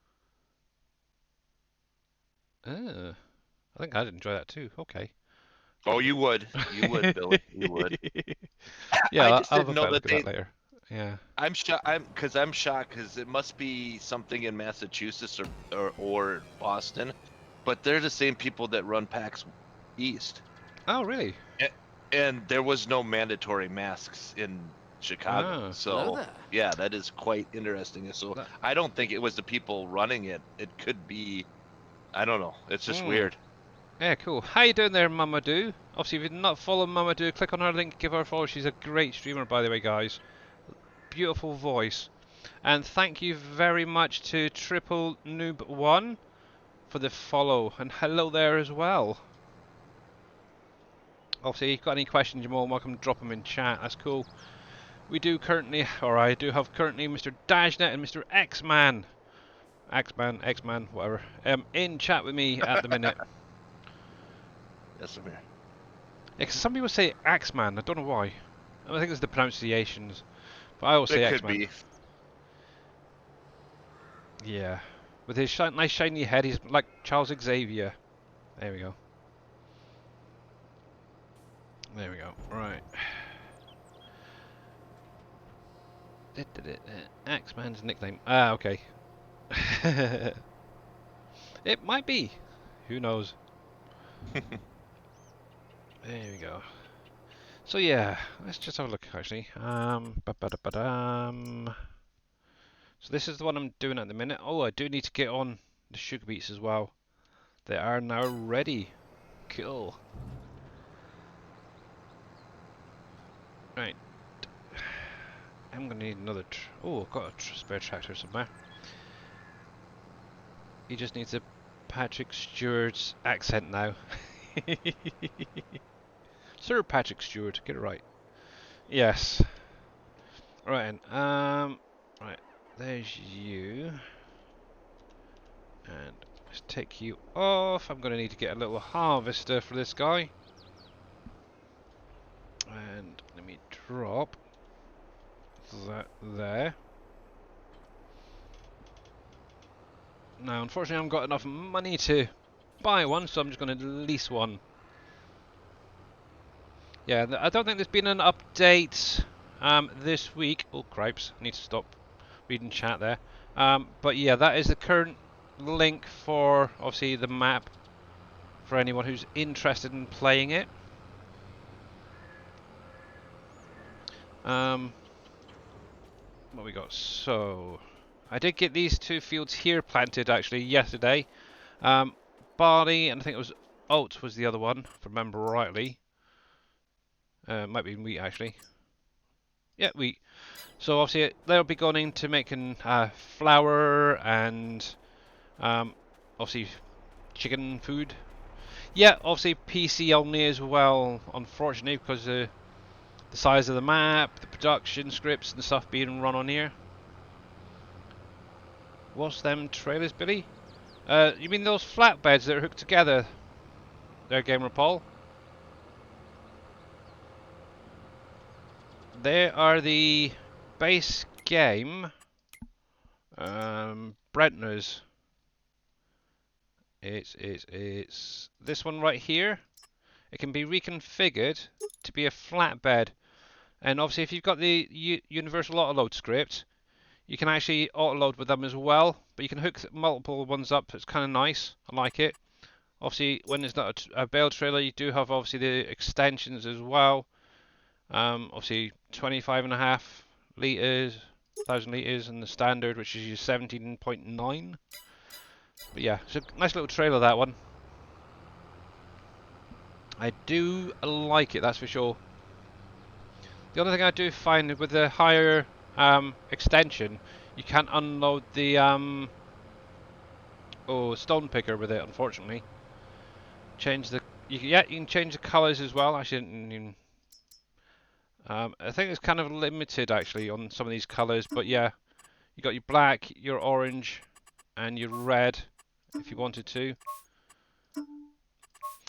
I think I'd enjoy that too. Okay. Oh, you would, Billy, you would. Yeah, I I'll just have didn't a know better that look at that later. Yeah. I'm shocked. I'm shocked because it must be something in Massachusetts or Boston, but they're the same people that run PAX East. Oh, really? And there was no mandatory masks in Chicago. Oh. So yeah, that is quite interesting. So That- I don't think it was the people running it. It could be, I don't know. It's just weird. Yeah, cool. How you doing there, Mamadou? Obviously, if you're not following Mamadou, click on her link, give her a follow. She's a great streamer, by the way, guys. Beautiful voice. And thank you very much to Triple Noob 1 for the follow. And hello there as well. Obviously, if you've got any questions, you're more than welcome to drop them in chat. That's cool. We do currently, or I do have currently Mr. Dashnet and Mr. X-Man, whatever, in chat with me at the minute. Yes, I'm here. Yeah, 'cause some people say Axeman. I don't know why. I think it's the pronunciations, but I always say It could Axeman. be. Yeah, with his nice shiny head, he's like Charles Xavier. There we go. There we go. Right. Axeman's nickname. Ah, okay. It might be. Who knows? There we go. So yeah, let's just have a look actually. So this is the one I'm doing at the minute. Oh, I do need to get on the sugar beets as well. They are now ready. Cool. Right. I'm gonna need another. Oh, I've got a spare tractor somewhere. He just needs a Patrick Stewart's accent now. Sir Patrick Stewart, get it right. Yes. Right. Right. There's you. And let's take you off. I'm gonna need to get a little harvester for this guy. And let me drop that there. Now, unfortunately, I haven't got enough money to buy one, so I'm just going to lease one. Yeah, I don't think there's been an update this week. Oh, cripes. I need to stop reading chat there. But yeah, that is the current link for, obviously, the map for anyone who's interested in playing it. What we got? So, I did get these two fields here planted actually yesterday. Barley, and I think it was oat was the other one, if I remember rightly. Might be wheat actually. Yeah, wheat. So obviously they'll be going into making flour and obviously chicken food. Yeah, obviously PC only as well, unfortunately, because the size of the map, the production scripts and stuff being run on here. What's them trailers, Billy? You mean those flatbeds that are hooked together? There, Gamer Paul. They are the base game Brentners. It's this one right here. It can be reconfigured to be a flatbed, and obviously if you've got the universal autoload script, you can actually autoload with them as well. But you can hook multiple ones up. It's kind of nice. I like it. Obviously, when it's not a bale trailer, you do have obviously the extensions as well. Obviously 25.5 litres, 1,000 litres, and the standard, which is your 17.9. But yeah, it's a nice little trailer, that one. I do like it, that's for sure. The only thing I do find with the higher extension, you can't unload the stone picker with it, unfortunately. change the. Yeah, you can change the colours as well. Actually, didn't even, I think it's kind of limited actually on some of these colours, but yeah, you got your black, your orange, and your red if you wanted to.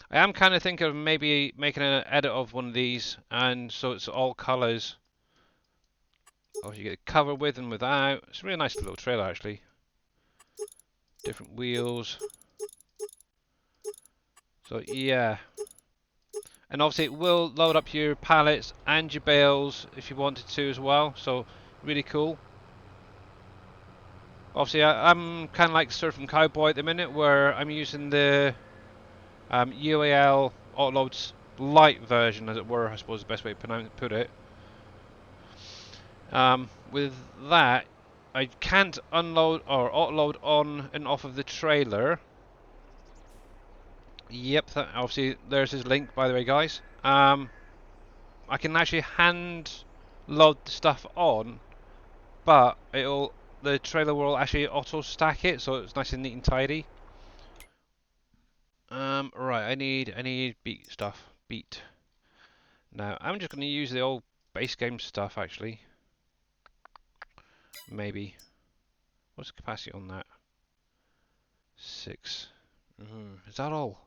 I am kind of thinking of maybe making an edit of one of these, and so it's all colours. Oh, you get cover with and without. It's a really nice little trailer actually. Different wheels. So yeah. And obviously it will load up your pallets and your bales if you wanted to as well. So really cool. Obviously I'm kind of like Surfing Cowboy at the minute, where I'm using the UAL Autoloads light version, as it were, I suppose is the best way to put it. With that, I can't unload or autoload on and off of the trailer. Yep, obviously there's his link, by the way, guys. I can actually hand load the stuff on, but the trailer will actually auto stack it, so it's nice and neat and tidy. Right, I need beat stuff. Beat. Now I'm just going to use the old base game stuff actually. Maybe. What's the capacity on that? 6. Is that all?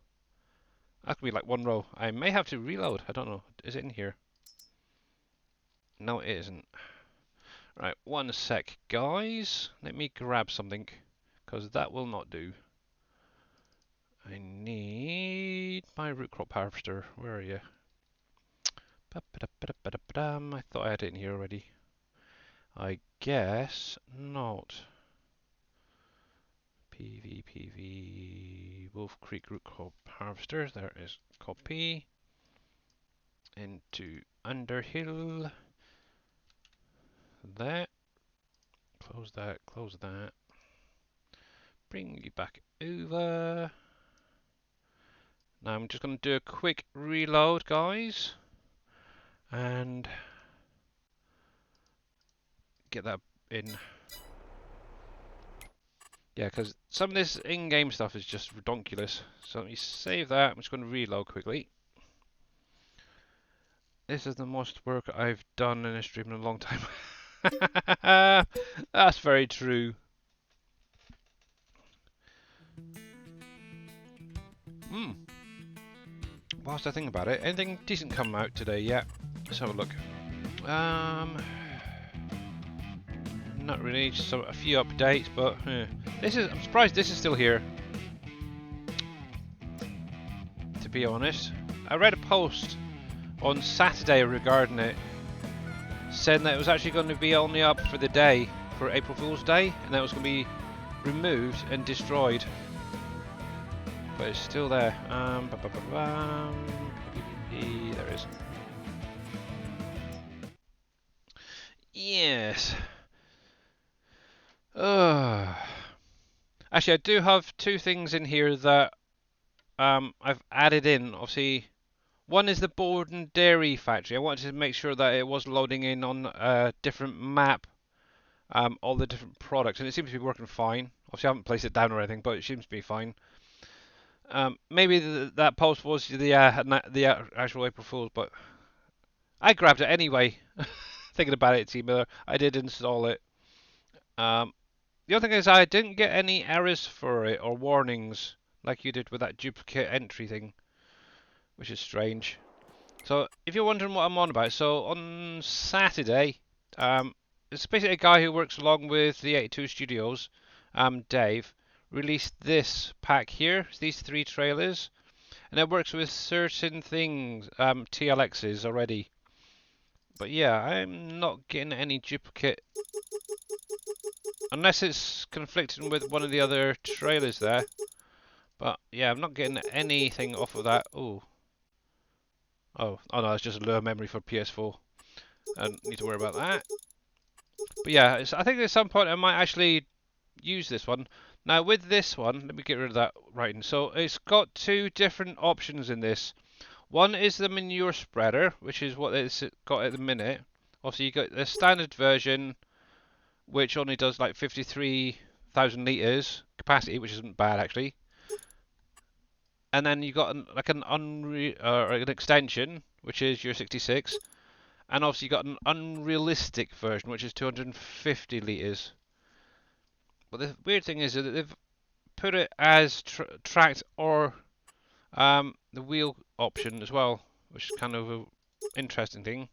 That could be like one row. I may have to reload. I don't know. Is it in here? No, it isn't. Right, one sec, guys. Let me grab something, because that will not do. I need my root crop harvester. Where are you? I thought I had it in here already. I guess not. PV, Wolf Creek root crop harvester. There is copy. Into Underhill. That. Close that, close that. Bring you back over. Now I'm just going to do a quick reload, guys. And get that in. Yeah, because some of this in-game stuff is just redonkulous. So let me save that. I'm just going to reload quickly. This is the most work I've done in a stream in a long time. That's very true. Whilst I think about it, anything decent come out today yet? Let's have a look. Not really, just a few updates, but I'm surprised this is still here. To be honest, I read a post on Saturday regarding it, saying that it was actually going to be only up for the day, for April Fool's Day, and that it was going to be removed and destroyed. But it's still there. There it is. Yes. Actually, I do have two things in here that I've added in. Obviously, one is the Borden Dairy Factory. I wanted to make sure that it was loading in on a different map, all the different products, and it seems to be working fine. Obviously, I haven't placed it down or anything, but it seems to be fine. Maybe that post was the actual April Fool's, but I grabbed it anyway. Thinking about it, T-Miller, I did install it. The other thing is I didn't get any errors for it or warnings like you did with that duplicate entry thing, which is strange. So if you're wondering what I'm on about, so on Saturday, it's basically a guy who works along with the 82 Studios, Dave, released this pack here, these 3 trailers, and it works with certain things, TLXs already. But yeah, I'm not getting any duplicate, unless it's conflicting with one of the other trailers there. But yeah, I'm not getting anything off of that. Oh no, it's just a lower memory for PS4. I don't need to worry about that. But yeah, I think at some point I might actually use this one. Now with this one, let me get rid of that writing. So it's got 2 different options in this. One is the manure spreader, which is what it's got at the minute. Obviously you got the standard version, which only does like 53,000 litres capacity, which isn't bad actually. and then you got like an extension, which is your 66, and obviously you got an unrealistic version, which is 250 liters. But the weird thing is that they've put it as tracked or the wheel option as well, which is kind of an interesting thing.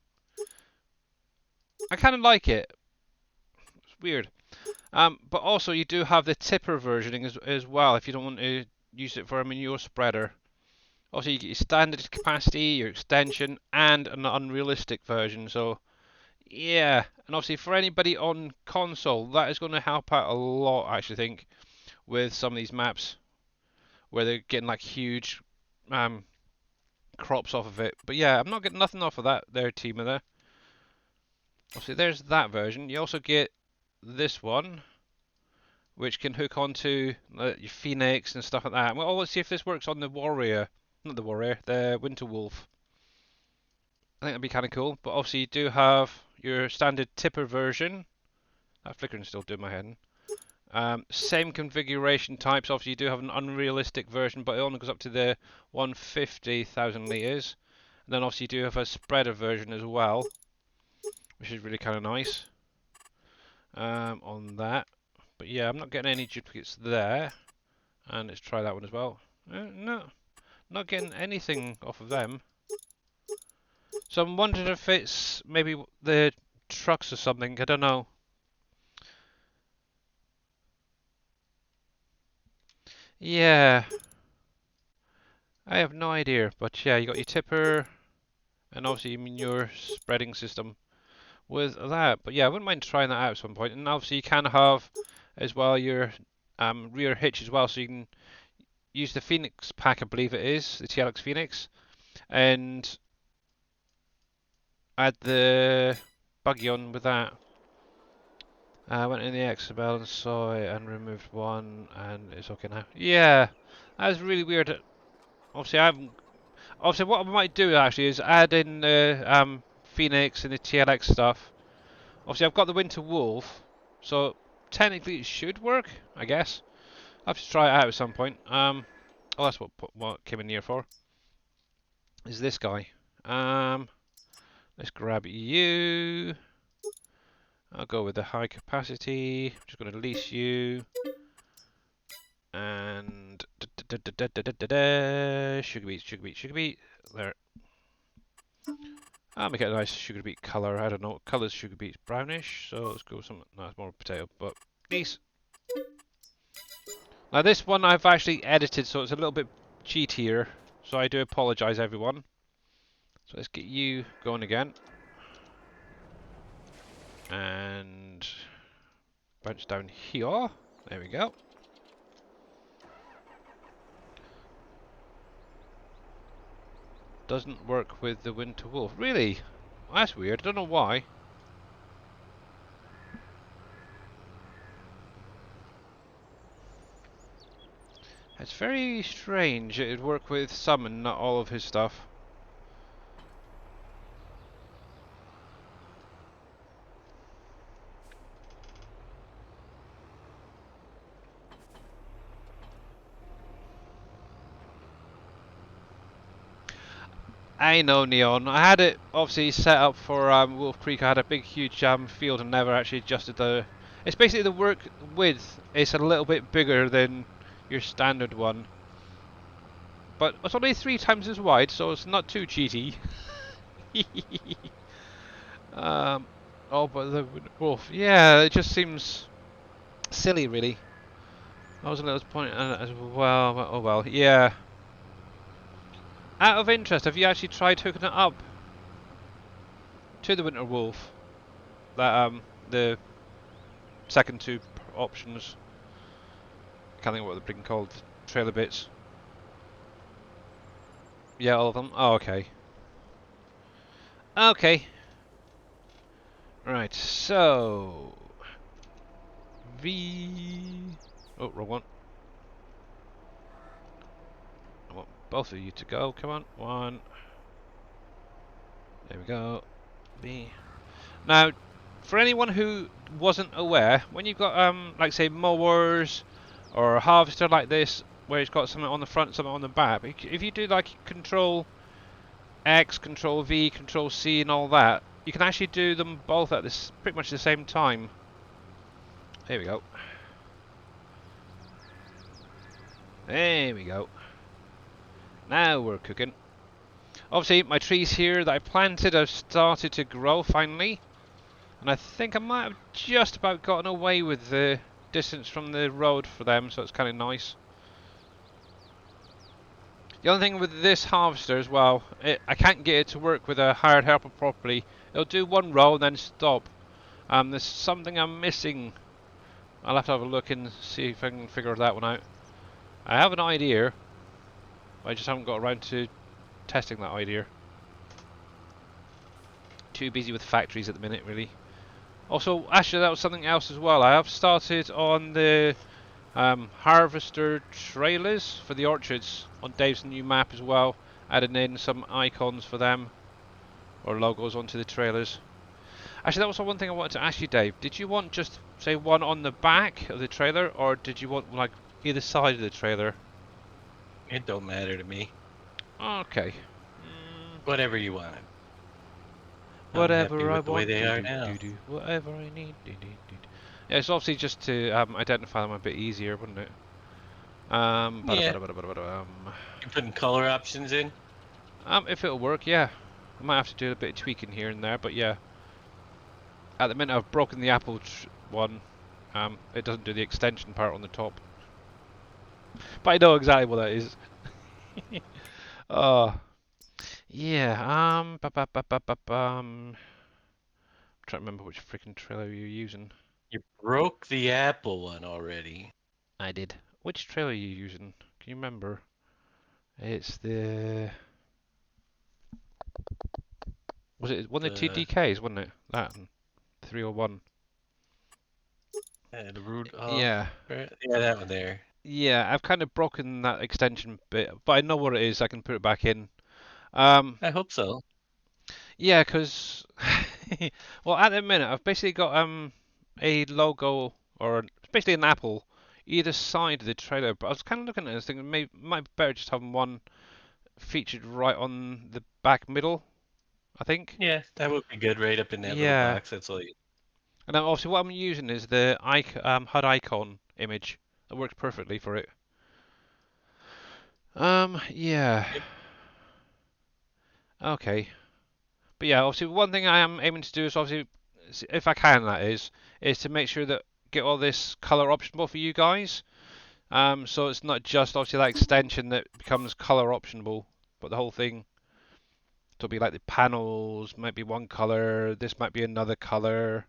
I kind of like it. It's weird. But also you do have the tipper versioning as well if you don't want to use it for a manure spreader. Also, you get your standard capacity, your extension, and an unrealistic version. So, yeah. And obviously, for anybody on console, that is going to help out a lot, I actually think, with some of these maps where they're getting like huge crops off of it. But yeah, I'm not getting nothing off of that there, Teamer there. Obviously, there's that version. You also get this one, which can hook onto your Phoenix and stuff like that. Well, let's see if this works on the Warrior. Not the Warrior, the Winter Wolf. I think that'd be kind of cool. But obviously you do have your standard tipper version. That flickering's still doing my head in. Same configuration types. Obviously you do have an unrealistic version, but it only goes up to the 150,000 litres. And then obviously you do have a spreader version as well, which is really kind of nice on that. But yeah, I'm not getting any duplicates there. And let's try that one as well. No, not getting anything off of them. So I'm wondering if it's maybe the trucks or something. I don't know. Yeah, I have no idea. But yeah, you got your tipper, and obviously you mean your spreading system with that. But yeah, I wouldn't mind trying that out at some point. And obviously you can have as well your rear hitch as well, so you can use the Phoenix pack, I believe it is, the TLX Phoenix, and add the buggy on with that. I went in the XML and saw it and removed one, and it's okay now. Yeah, that was really weird. Obviously, obviously what I might do actually is add in the Phoenix and the TLX stuff. Obviously, I've got the Winter Wolf, so technically it should work, I guess. I'll have to try it out at some point. Oh, that's what came in here for. Is this guy? Let's grab you. I'll go with the high capacity. I'm just going to lease you. And sugar beet. There. I'll make it a nice sugar beet color. I don't know what colors sugar beet's brownish, so let's go with some. No, it's more potato, but these. Now this one I've actually edited, so it's a little bit cheatier. So I do apologise, everyone. So let's get you going again. And bounce down here. There we go. Doesn't work with the Winter Wolf. Really? That's weird. I don't know why. It's very strange. It would work with some and not all of his stuff. I know, Neon. I had it obviously set up for Wolf Creek. I had a big, huge field and never actually adjusted the... It's basically the work width. It's a little bit bigger than your standard one. But it's only 3 times as wide, so it's not too cheaty. Oh, but the Wolf... Yeah, it just seems silly, really. I was a little disappointed as well, but oh well. Yeah. Out of interest, have you actually tried hooking it up to the Winter Wolf? That the second 2 options. Can't think of what they're being called. Trailer bits. Yeah, all of them. Oh, okay. Okay. Right. So Oh, wrong one. I want both of you to go. Come on. 1. There we go. B. Now, for anyone who wasn't aware, when you've got like say mowers or a harvester like this, where it's got something on the front, something on the back. If you do like Control X, Control V, Control C, and all that, you can actually do them both at this pretty much the same time. There we go. There we go. Now we're cooking. Obviously, my trees here that I planted have started to grow finally. And I think I might have just about gotten away with the distance from the road for them, so it's kind of nice. The only thing with this harvester as well, I can't get it to work with a hired helper properly. It'll do one row and then stop. There's something I'm missing. I'll have to have a look and see if I can figure that one out. I have an idea. I just haven't got around to testing that idea. Too busy with factories at the minute, really. Also, actually, that was something else as well. I have started on the harvester trailers for the orchards on Dave's new map as well, adding in some icons for them or logos onto the trailers. Actually, that was one thing I wanted to ask you, Dave. Did you want just say one on the back of the trailer, or did you want like either side of the trailer? It don't matter to me. Okay. Whatever you want. Whatever I with the way want, they are now. whatever I need. Yeah, it's obviously just to identify them a bit easier, wouldn't it? Yeah. You're putting color options in? If it'll work, yeah. I might have to do a bit of tweaking here and there, but yeah. At the minute I've broken the Apple one. It doesn't do the extension part on the top. But I know exactly what that is. Yeah, I'm trying to remember which freaking trailer you're using. You broke the Apple one already. I did. Which trailer are you using? Can you remember? It's the... Was it one of the TDKs, wasn't it? That 301. The root. Yeah. Yeah, that one there. Yeah, I've kind of broken that extension bit, but I know what it is. I can put it back in. I hope so. Yeah, because well, at the minute I've basically got a logo or basically an apple either side of the trailer. But I was kind of looking at this thinking maybe might be better just having one featured right on the back middle. I think. Yeah, that would be good right up in that little Yeah. box. That's all you. And then obviously what I'm using is the HUD icon image. That works perfectly for it. Yeah. Yep. Okay. But yeah, obviously one thing I am aiming to do is obviously, if I can that is to make sure that get all this color optional for you guys. So it's not just obviously that extension that becomes color optional, but the whole thing. So it'll be like the panels might be one color, this might be another color.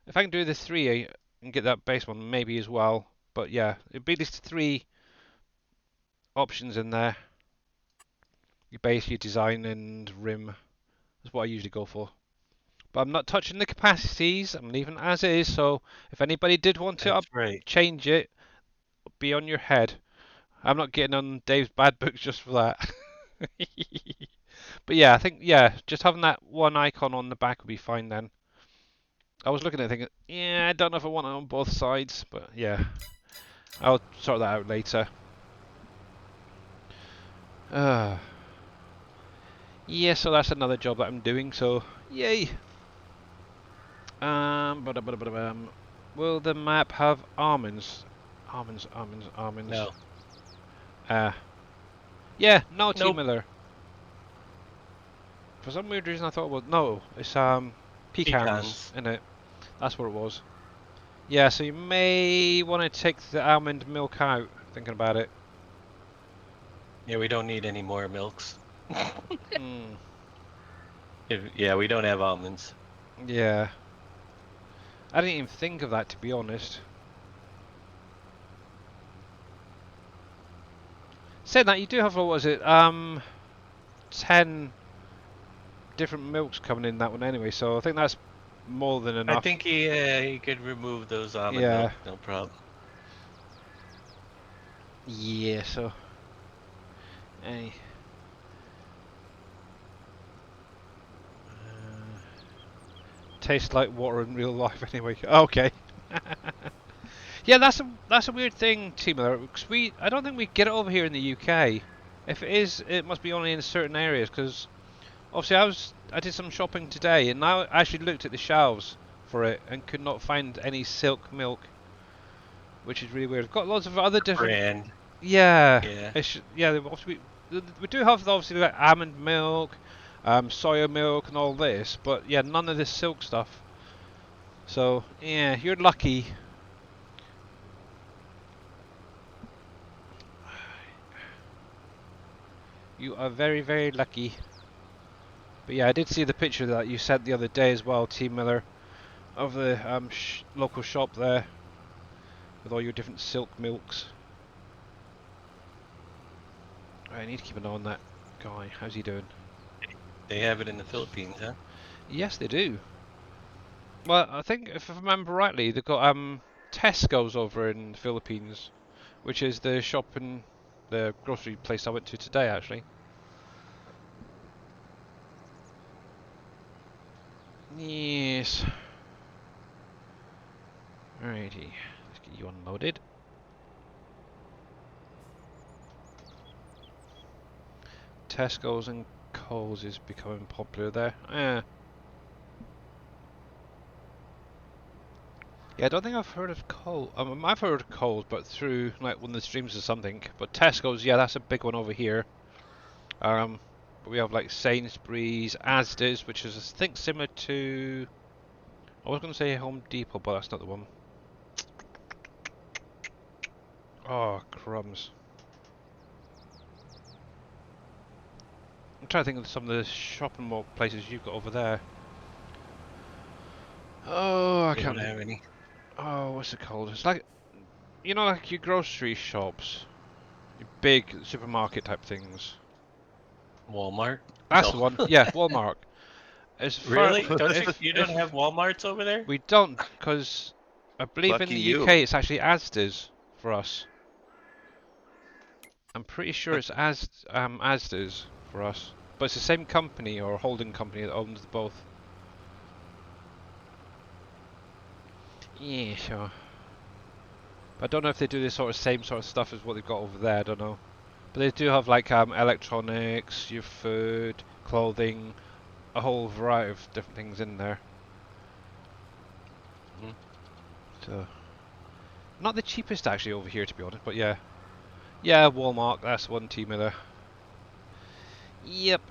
If I can do the three and get that base one maybe as well. But yeah, it'd be at least 3 options in there. Your base, your design, and rim. That's what I usually go for. But I'm not touching the capacities. I'm leaving it as is. So if anybody did want to right. change it, be on your head. I'm not getting on Dave's bad books just for that. But yeah, I think just having that one icon on the back would be fine then. I was looking at it thinking, yeah, I don't know if I want it on both sides, but yeah, I'll sort that out later. Yeah, so that's another job that I'm doing, so yay. Will the map have almonds? Almonds. No. Yeah, no T Nope. Miller. For some weird reason I thought it was no, it's pecans, isn't it? That's what it was. Yeah, so you may want to take the almond milk out, thinking about it. Yeah, we don't need any more milks. Mm, Yeah, we don't have almonds. yeah. I didn't even think of that, to be honest. Said that, you do have, what was it, 10 different milks coming in that one anyway, so I think that's more than enough. I think he could remove those almond Yeah. milk, no problem. Yeah, so... Hey. Tastes like water in real life anyway. Okay. Yeah, that's a weird thing, Timur. Because I don't think we get it over here in the UK. If it is, it must be only in certain areas. Because obviously, I did some shopping today, and I actually looked at the shelves for it and could not find any silk milk, which is really weird. We've got lots of other different. Brand. Yeah, Yeah. yeah. Obviously, we do have obviously like almond milk, soya milk, and all this, but yeah, none of this silk stuff. So yeah, you're lucky. You are very, very lucky. But yeah, I did see the picture that you sent the other day as well, T Miller, of the local shop there with all your different silk milks. I need to keep an eye on that guy. How's he doing? They have it in the Philippines, huh? Yes, they do. Well, I think if I remember rightly, they've got Tesco's over in the Philippines, which is the shop and the grocery place I went to today, actually. Yes. Alrighty, let's get you unloaded. Tesco's and Coles is becoming popular there. Yeah, I don't think I've heard of Coles. I've heard of Coles, but through like one of the streams or something. But Tesco's, yeah, that's a big one over here. But we have like Sainsbury's, Asda's, which is I think similar to. I was going to say Home Depot, but that's not the one. Oh, crumbs. I'm trying to think of some of the shopping mall places you've got over there. Oh, I We can't don't think. have any. Oh, what's it called? It's like, you know, like your grocery shops, your big supermarket type things. Walmart? That's the No. one. Yeah, Walmart. As far Really? Don't you? if You don't if have Walmarts over there? we don't, because I believe in Lucky the you. UK it's actually Asda's for us. I'm pretty sure it's Asda's for us, but it's the same company or holding company that owns both. Yeah, sure. But I don't know if they do this sort of same sort of stuff as what they've got over there. I don't know. But they do have like electronics, your food, clothing, a whole variety of different things in there. Mhm. So, not the cheapest actually over here to be honest, but yeah. Yeah, Walmart, that's one T Miller. Yep.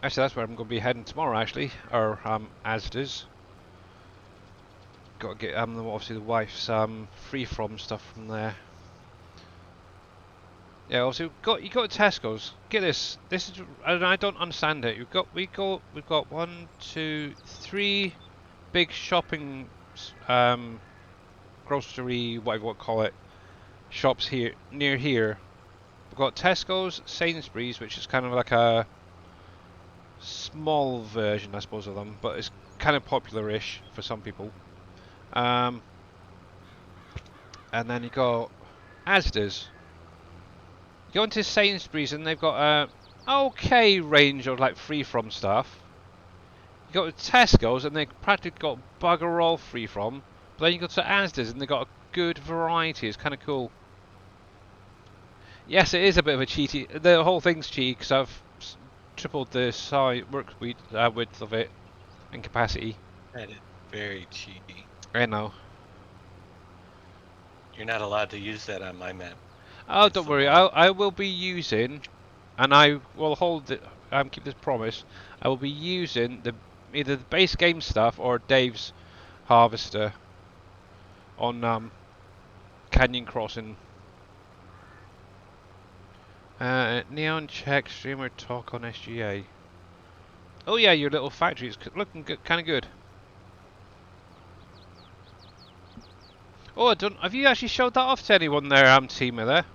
Actually, that's where I'm going to be heading tomorrow actually, or Asda's. Got to get obviously the wife's free from stuff from there. Yeah, also you got Tesco's. Get this. This is and I don't understand it. We've got one, two, three big shopping grocery whatever you want to call it shops here near here. We've got Tesco's, Sainsbury's, which is kind of like a small version I suppose of them, but it's kind of popular-ish for some people. And then you got Asda's. You go into Sainsbury's and they've got a okay range of like free from stuff. You go to Tesco's and they've practically got bugger all free from. But then you go to Asda's and they've got a good variety. It's kind of cool. Yes, it is a bit of a cheaty. The whole thing's cheaty because I've tripled the size width of it and capacity. That is very cheapy. I know. You're not allowed to use that on my map. Oh, That's don't the worry. law. I will be using, and I will hold it. Keep this promise. I will be using either the base game stuff or Dave's harvester on Canyon Crossing. Neon check streamer talk on SGA. Oh yeah, your little factory is looking good, kind of good. Oh, I don't. Have you actually showed that off to anyone there, Teamer there?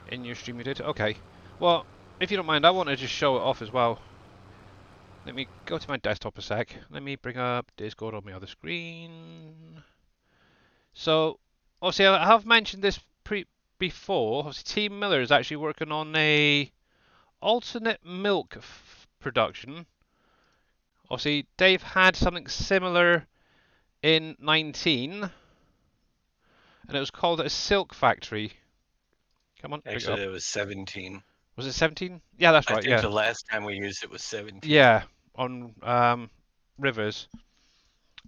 In your stream you did? Okay. Well, if you don't mind, I want to just show it off as well. Let me go to my desktop a sec. Let me bring up Discord on my other screen. So, obviously I have mentioned this before, obviously Team Miller is actually working on a alternate milk production. Obviously, Dave had something similar in 19, and it was called a silk factory. Come on, pick it up. Actually, it was 17. Was it 17? Yeah, that's I right. think Yeah, the last time we used it was 17. yeah, on rivers.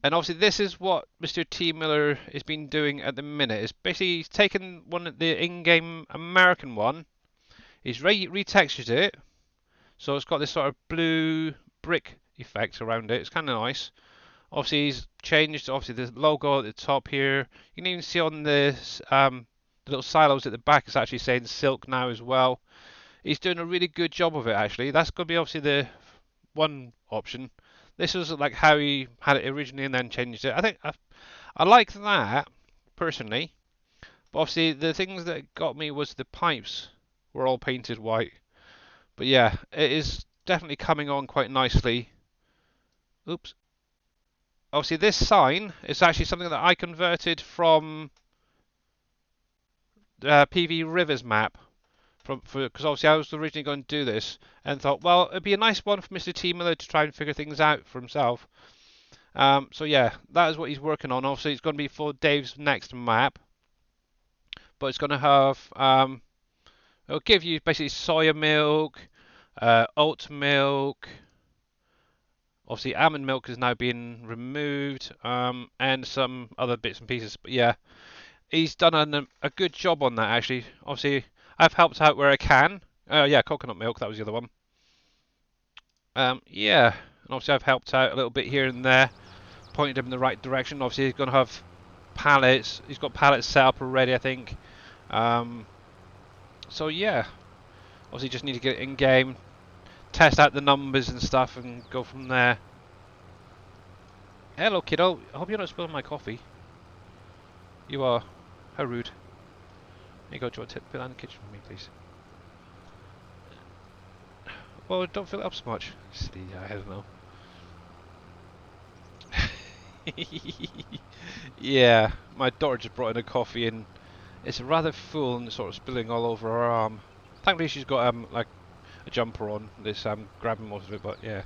And obviously, this is what Mr. T. Miller has been doing at the minute. Is basically he's taken the in-game American one. He's retextured it, so it's got this sort of blue brick effect around it. It's kind of nice. Obviously, he's changed obviously the logo at the top here. You can even see on the little silos at the back it's actually saying silk now as well. He's doing a really good job of it actually. That's going to be obviously the one option. This was like how he had it originally and then changed it. I think I like that personally. But obviously the things that got me was the pipes were all painted white. But yeah, it is definitely coming on quite nicely. Oops. Obviously this sign is actually something that I converted from PV Rivers map. Because obviously I was originally going to do this and thought, well, it'd be a nice one for Mr. T. Miller to try and figure things out for himself. So yeah, that is what he's working on. Obviously, it's going to be for Dave's next map, but it's going to have it'll give you basically soya milk, oat milk. Obviously, almond milk is now being removed, and some other bits and pieces. But yeah, he's done a good job on that actually. Obviously, I've helped out where I can. Yeah, coconut milk, that was the other one. Yeah, and obviously I've helped out a little bit here and there, pointed him in the right direction. Obviously he's going to have pallets. He's got pallets set up already, I think. So yeah, obviously just need to get it in game, test out the numbers and stuff, and go from there. Hello, kiddo. I hope you're not spilling my coffee. You are. How rude. Here you go, do you want to put that in the kitchen for me, please? Well, don't fill it up so much. Silly, I don't know. Yeah, my daughter just brought in a coffee and it's rather full and sort of spilling all over her arm. Thankfully she's got like a jumper on, this grabbing most of it, but yeah.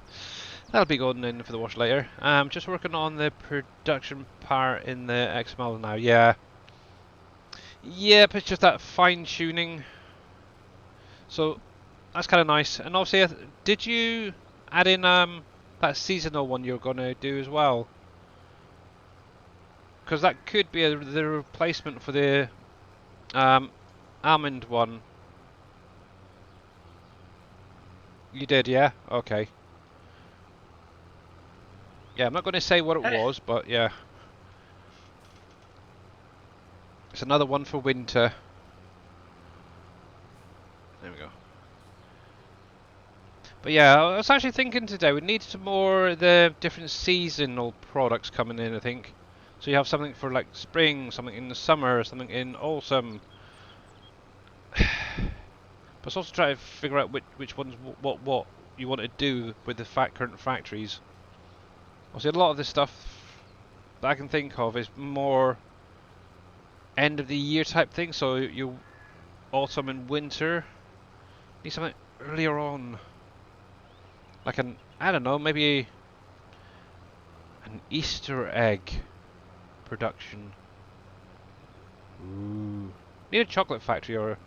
That'll be going in for the wash later. Just working on the production part in the XML now, yeah. Yep, it's just that fine tuning. So that's kind of nice. And obviously, did you add in that seasonal one you're going to do as well? Because that could be the replacement for the almond one. You did, yeah? Okay. Yeah, I'm not going to say what it was, but yeah. It's another one for winter. There we go. But yeah, I was actually thinking today we need some more of the different seasonal products coming in, I think. So you have something for like spring, something in the summer, something in autumn. But it's also trying to figure out which ones what you want to do with the current factories. Obviously, a lot of this stuff that I can think of is more end of the year type thing. So you autumn and winter need something earlier on, like I don't know, maybe an Easter egg production. Ooh, need a chocolate factory or a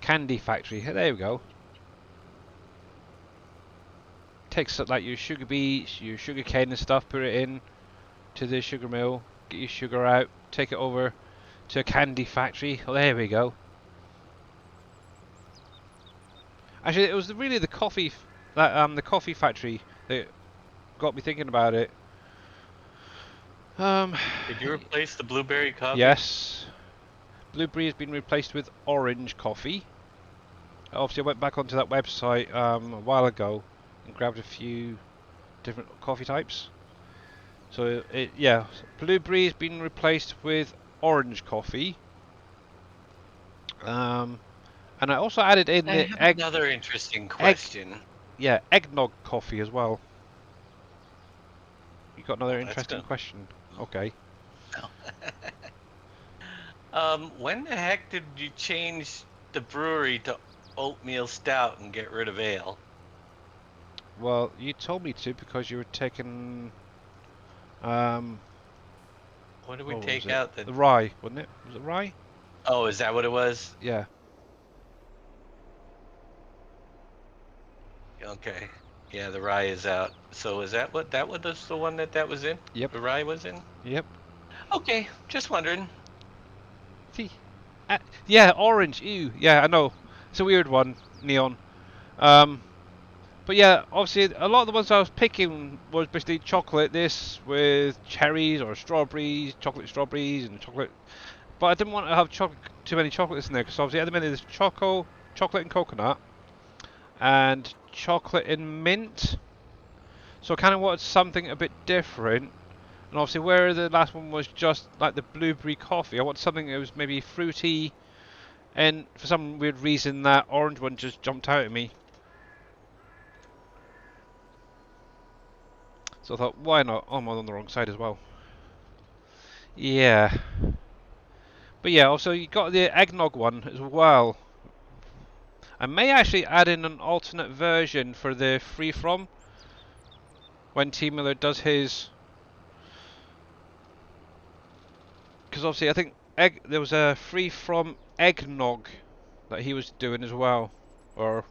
candy factory. There we go. Takes like your sugar beets, your sugar cane and stuff, put it in to the sugar mill, get your sugar out, take it over to a candy factory. Oh, there we go. Actually, it was really the coffee, the coffee factory that got me thinking about it. Did you replace the blueberry coffee? Yes. Blueberry has been replaced with orange coffee. Obviously, I went back onto that website a while ago and grabbed a few different coffee types. So yeah, blueberry has been replaced with orange coffee. And I also added in I the have another interesting question. yeah, eggnog coffee as well. You got another Oh, that's interesting good. question? Okay. No. When the heck did you change the brewery to oatmeal stout and get rid of ale? Well, you told me to because you were taking um What did we what was take it? out then? The rye, wasn't it? Was it rye? Oh, is that what it was? Yeah. Okay. Yeah, the rye is out. So is that what that was the one that was in? Yep. The rye was in? Yep. Okay, just wondering. See. Yeah, orange. Ew. Yeah, I know. It's a weird one, neon. Um, but yeah, obviously a lot of the ones I was picking was basically chocolate. This with cherries or strawberries, chocolate strawberries and chocolate. But I didn't want to have too many chocolates in there because obviously at the minute there's chocolate and coconut, and chocolate and mint. So I kind of wanted something a bit different. And obviously, where the last one was just like the blueberry coffee, I wanted something that was maybe fruity. And for some weird reason, that orange one just jumped out at me. So I thought, why not? Oh, I'm on the wrong side as well. Yeah. But yeah, also you got the eggnog one as well. I may actually add in an alternate version for the free from when T Miller does his. Because obviously, I think there was a free from eggnog that he was doing as well, or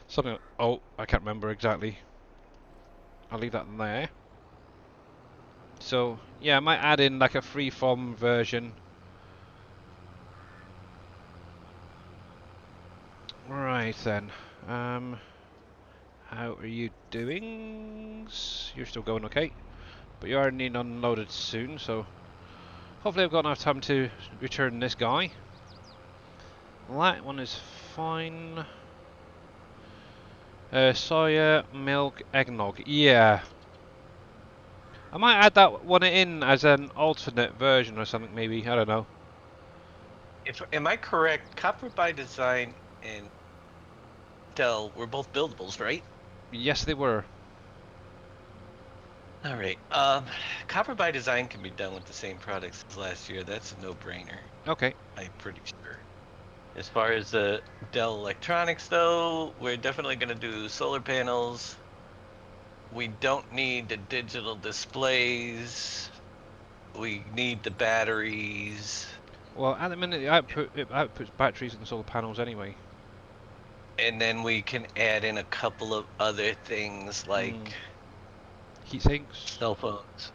something. Oh, I can't remember exactly. I'll leave that there. So yeah, I might add in like a free from version. Right then. How are you doing? You're still going okay, but you are needing unloaded soon. So hopefully I've got enough time to return this guy. That one is fine. Soya milk eggnog. Yeah. I might add that one in as an alternate version or something, maybe. I don't know. Am I correct? Copper by Design and Dell were both buildables, right? Yes, they were. All right. Copper by Design can be done with the same products as last year. That's a no-brainer. Okay. I'm pretty sure. As far as the Dell Electronics, though, we're definitely going to do solar panels. We don't need the digital displays. We need the batteries. Well, at the minute, it outputs batteries and solar panels anyway. And then we can add in a couple of other things like Heat sinks. cell phones.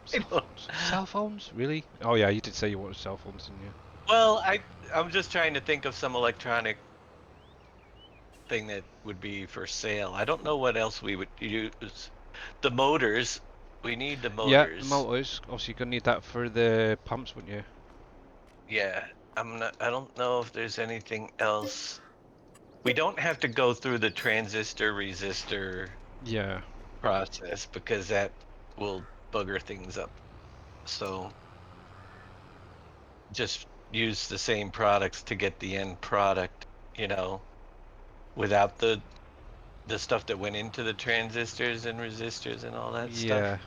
Cell phones? Cell phones? Really? Oh yeah, you did say you wanted cell phones, didn't you? Well, I'm just trying to think of some electronic thing that would be for sale. I don't know what else we would use. The motors. We need the Yeah, the motors. motors. Obviously, you're gonna need that for the pumps, wouldn't you? Yeah, I don't know if there's anything else. We don't have to go through the transistor resistor Yeah. process because that will bugger things up. So just use the same products to get the end product, without the stuff that went into the transistors and resistors and all that Yeah. stuff.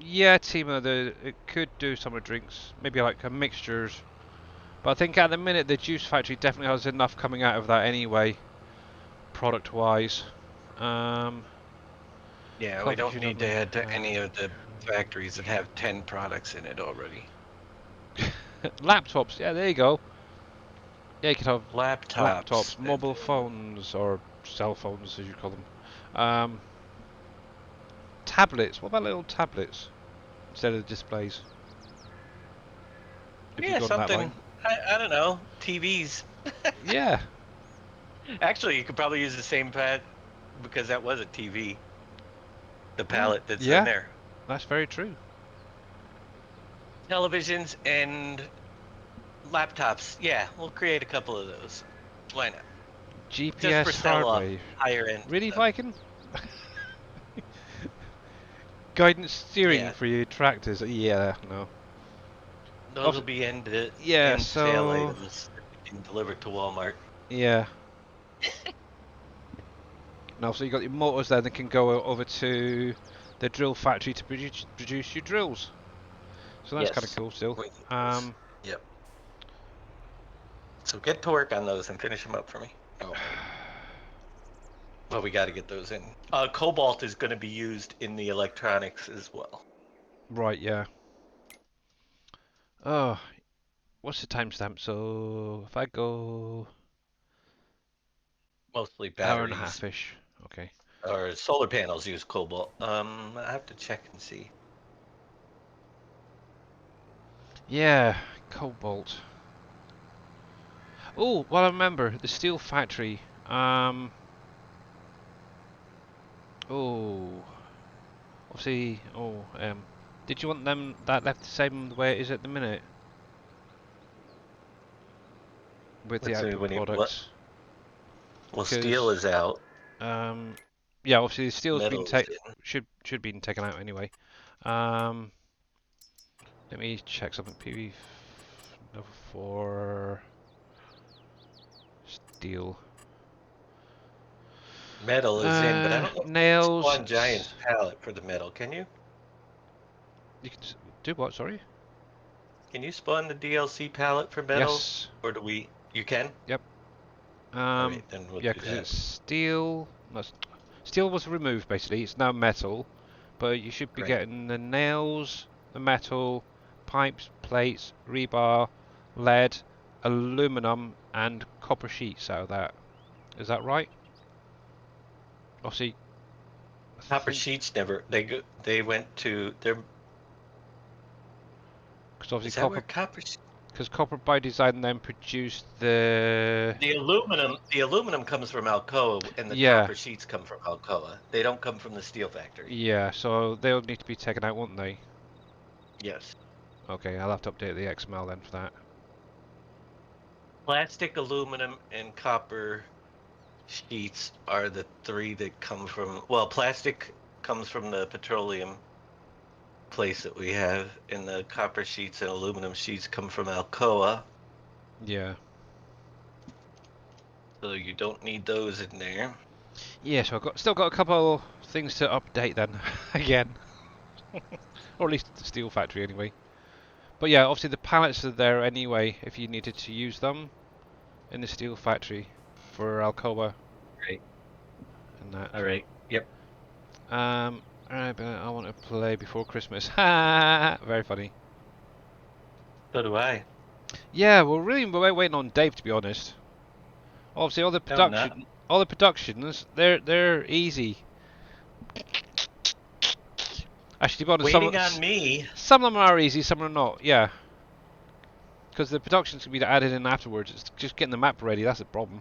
Yeah, Timo, it could do summer drinks, maybe like a mixtures. But I think at the minute the juice factory definitely has enough coming out of that anyway, product-wise. Yeah, we Coffee don't should need not to be. add to any of the factories that have 10 products in it already. Laptops. Yeah, there you go. Yeah, you could have Laptops. laptops, mobile phones, or cell phones as you call them. Tablets. What about little tablets instead of displays? If you Yeah, go on that something. line. I don't know. TVs. Yeah. Actually, you could probably use the same pad because that was a TV. The palette that's in Yeah, there. that's very true. Televisions and laptops. Yeah, we'll create a couple of those. Why not? Just for GPS sell off hardware. higher end Really, stuff. Viking? Guidance steering Yeah, for your tractors. Yeah, no. those will be end Yeah, sale so items that we can deliver to Walmart. yeah. No, so you got your motors then that can go over to the drill factory to produce your drills. So that's kind of Yes. cool still. We need those. Yep. So get to work on those and finish them up for me. Oh. Well, we got to get those in. Cobalt is going to be used in the electronics as well. Right, yeah. Oh, what's the timestamp? So if I go Mostly hour and a batteries half-ish. Okay. or solar panels use cobalt. I have to check and see. Yeah, cobalt. Oh, well I remember the steel factory. Oh, obviously. Oh, did you want them that left the same the way it is at the minute with the Let's see output when you what? products? Well, steel Because is out. yeah, obviously the steel's been Metal is in. should been taken out anyway. Um, let me check something. PV no, for steel. Metal is in, but I don't know if you can Nails. spawn Giant's pallet for the metal. Can you? You can do what? Sorry. Can you spawn the DLC pallet for metal? Yes. Or do we? You can? Yep. All right, then we'll Yeah, do because that. it's steel. No, steel was removed basically. It's now metal, but you should be Right. getting the nails, the metal, pipes, plates, rebar, lead, aluminum, and copper sheets out of that. Is that right? Obviously, I Copper think sheets never. They went to their. because obviously Is that where copper? because copper by design then produced the The aluminum comes from Alcoa, and the yeah copper sheets come from Alcoa. They don't come from the steel factory. yeah. So they'll need to be taken out, won't they? Yes. Okay, I'll have to update the XML then for that. Plastic, aluminum, and copper sheets are the three that come from. Well, plastic comes from the petroleum place that we have, and the copper sheets and aluminum sheets come from Alcoa. Yeah. So you don't need those in there. Yeah, so I've still got a couple things to update then again, or at least the steel factory anyway. But yeah, obviously the pallets are there anyway if you needed to use them in the steel factory for Alcoa. Right. And that. All right. Yep. Alright, but I want to play before Christmas. Ha! Very funny. So do I. Yeah, we're waiting on Dave to be honest. Obviously No, not. all the productions, they're easy. Actually, to be honest, Waiting on me. some of them are easy, some are not. Yeah, because the productions can be added in afterwards. It's just getting the map ready. That's the problem.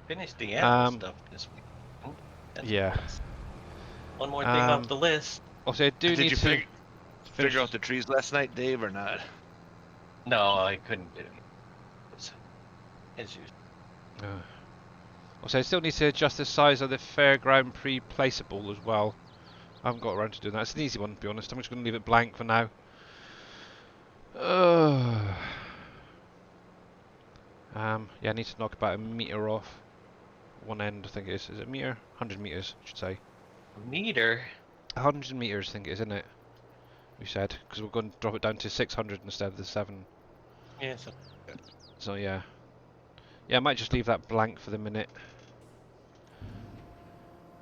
Finish the animal stuff this week. Oh, Yeah. One more thing off the list. Also, I do Did need you to figure out the trees last night, Dave, or not? No, I couldn't do it. As usual. Also, I still need to adjust the size of the fairground pre-placeable as well. I haven't got around to doing that. It's an easy one, to be honest. I'm just going to leave it blank for now. Yeah, I need to knock about a meter off one end, I think it is. Is it a meter? 100 meters, I should say. Meter? 100 meters, I think it is, isn't it? We said, because we're going to drop it down to 600 instead of the 7. Yeah, So yeah. Yeah, I might just leave that blank for the minute.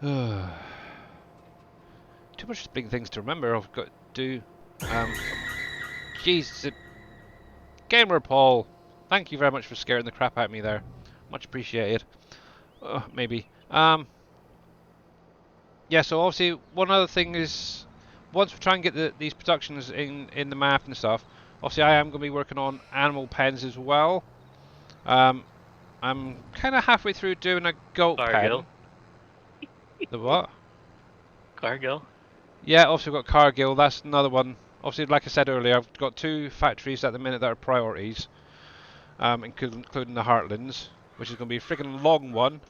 Too much big things to remember. I've got to do. Jeez, Gamer Paul, thank you very much for scaring the crap out of me there. Much appreciated. Maybe. Yeah. So obviously, one other thing is, once we try and get these productions in the map and stuff, obviously I am going to be working on animal pens as well. I'm kind of halfway through doing a goat Cargill. pen. The what? Cargill. Yeah, also got Cargill. That's another one. Obviously, like I said earlier, I've got 2 factories at the minute that are priorities, including the Heartlands, which is going to be a freaking long one.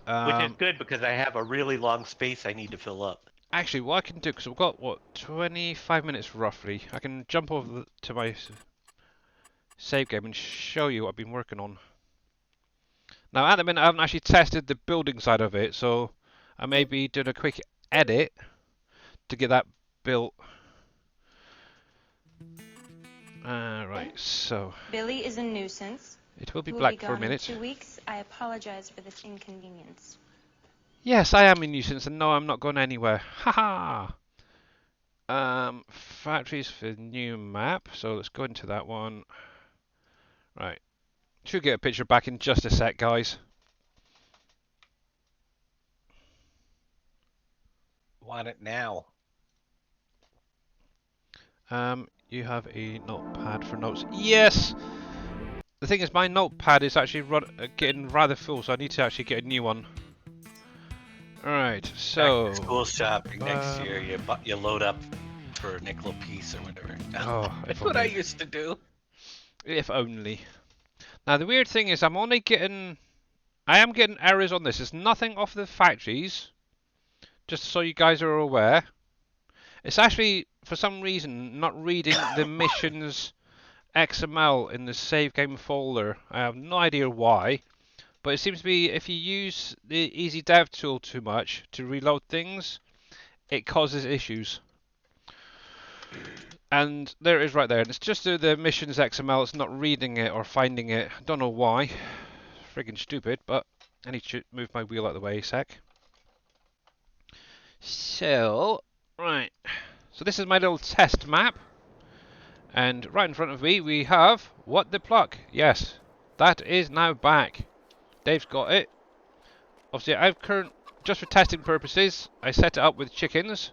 Which is good because I have a really long space I need to fill up. Actually, what I can do, because we've got, what, 25 minutes roughly, I can jump over to my save game and show you what I've been working on. Now, at the minute, I haven't actually tested the building side of it, so I may be doing a quick edit to get that built Right, so Billy is a nuisance. it will be He will black be for a gone in minute. 2 weeks. I apologize for this inconvenience. Yes, I am a nuisance, and no, I'm not going anywhere. Haha! Factories for new map. So let's go into that one. Right. Should get a picture back in just a sec, guys. Want it now. You have a notepad for notes. Yes! The thing is, my notepad is actually getting rather full, so I need to actually get a new one. Alright, Back so... to school shopping next year, you load up for a nickel a piece or whatever. Oh, That's if what I only. used to do. If only. Now, the weird thing is, I am getting errors on this. It's nothing off the factories, just so you guys are aware. It's actually, for some reason, not reading the missions XML in the save game folder. I have no idea why, but it seems to be if you use the Easy Dev tool too much to reload things, it causes issues. And there it is right there. And it's just the missions XML. It's not reading it or finding it. I don't know why. Friggin' stupid, but I need to move my wheel out of the way a sec. So, right. So this is my little test map. And right in front of me we have What the Pluck. Yes, that is now back. Dave's got it. Obviously, just for testing purposes, I set it up with chickens.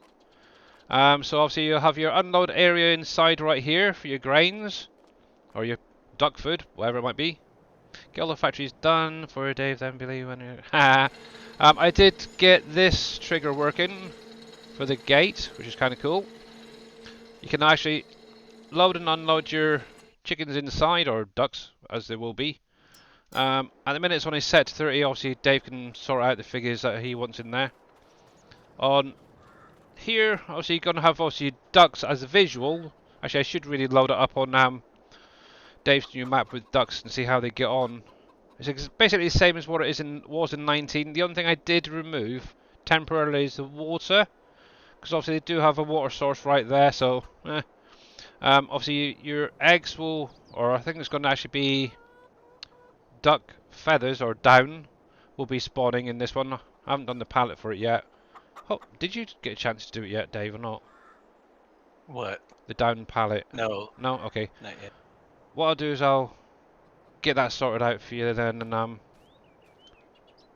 So obviously you'll have your unload area inside right here for your grains. Or your duck food, whatever it might be. Get all the factories done for Dave, then Billy. I did get this trigger working for the gate, which is kind of cool. You can actually load and unload your chickens inside, or ducks, as they will be. At the minute it's only set to 30, obviously Dave can sort out the figures that he wants in there. On here, obviously you're going to have obviously ducks as a visual. Actually, I should really load it up on Dave's new map with ducks and see how they get on. It's basically the same as what it was in 19. The only thing I did remove temporarily is the water, because obviously they do have a water source right there. So, obviously your eggs will, or I think it's going to actually be duck feathers or down, will be spawning in this one. I haven't done the palette for it yet. Oh, did you get a chance to do it yet, Dave, or not? What? The down palette? No, No? Okay. not yet. What I'll do is I'll get that sorted out for you then, and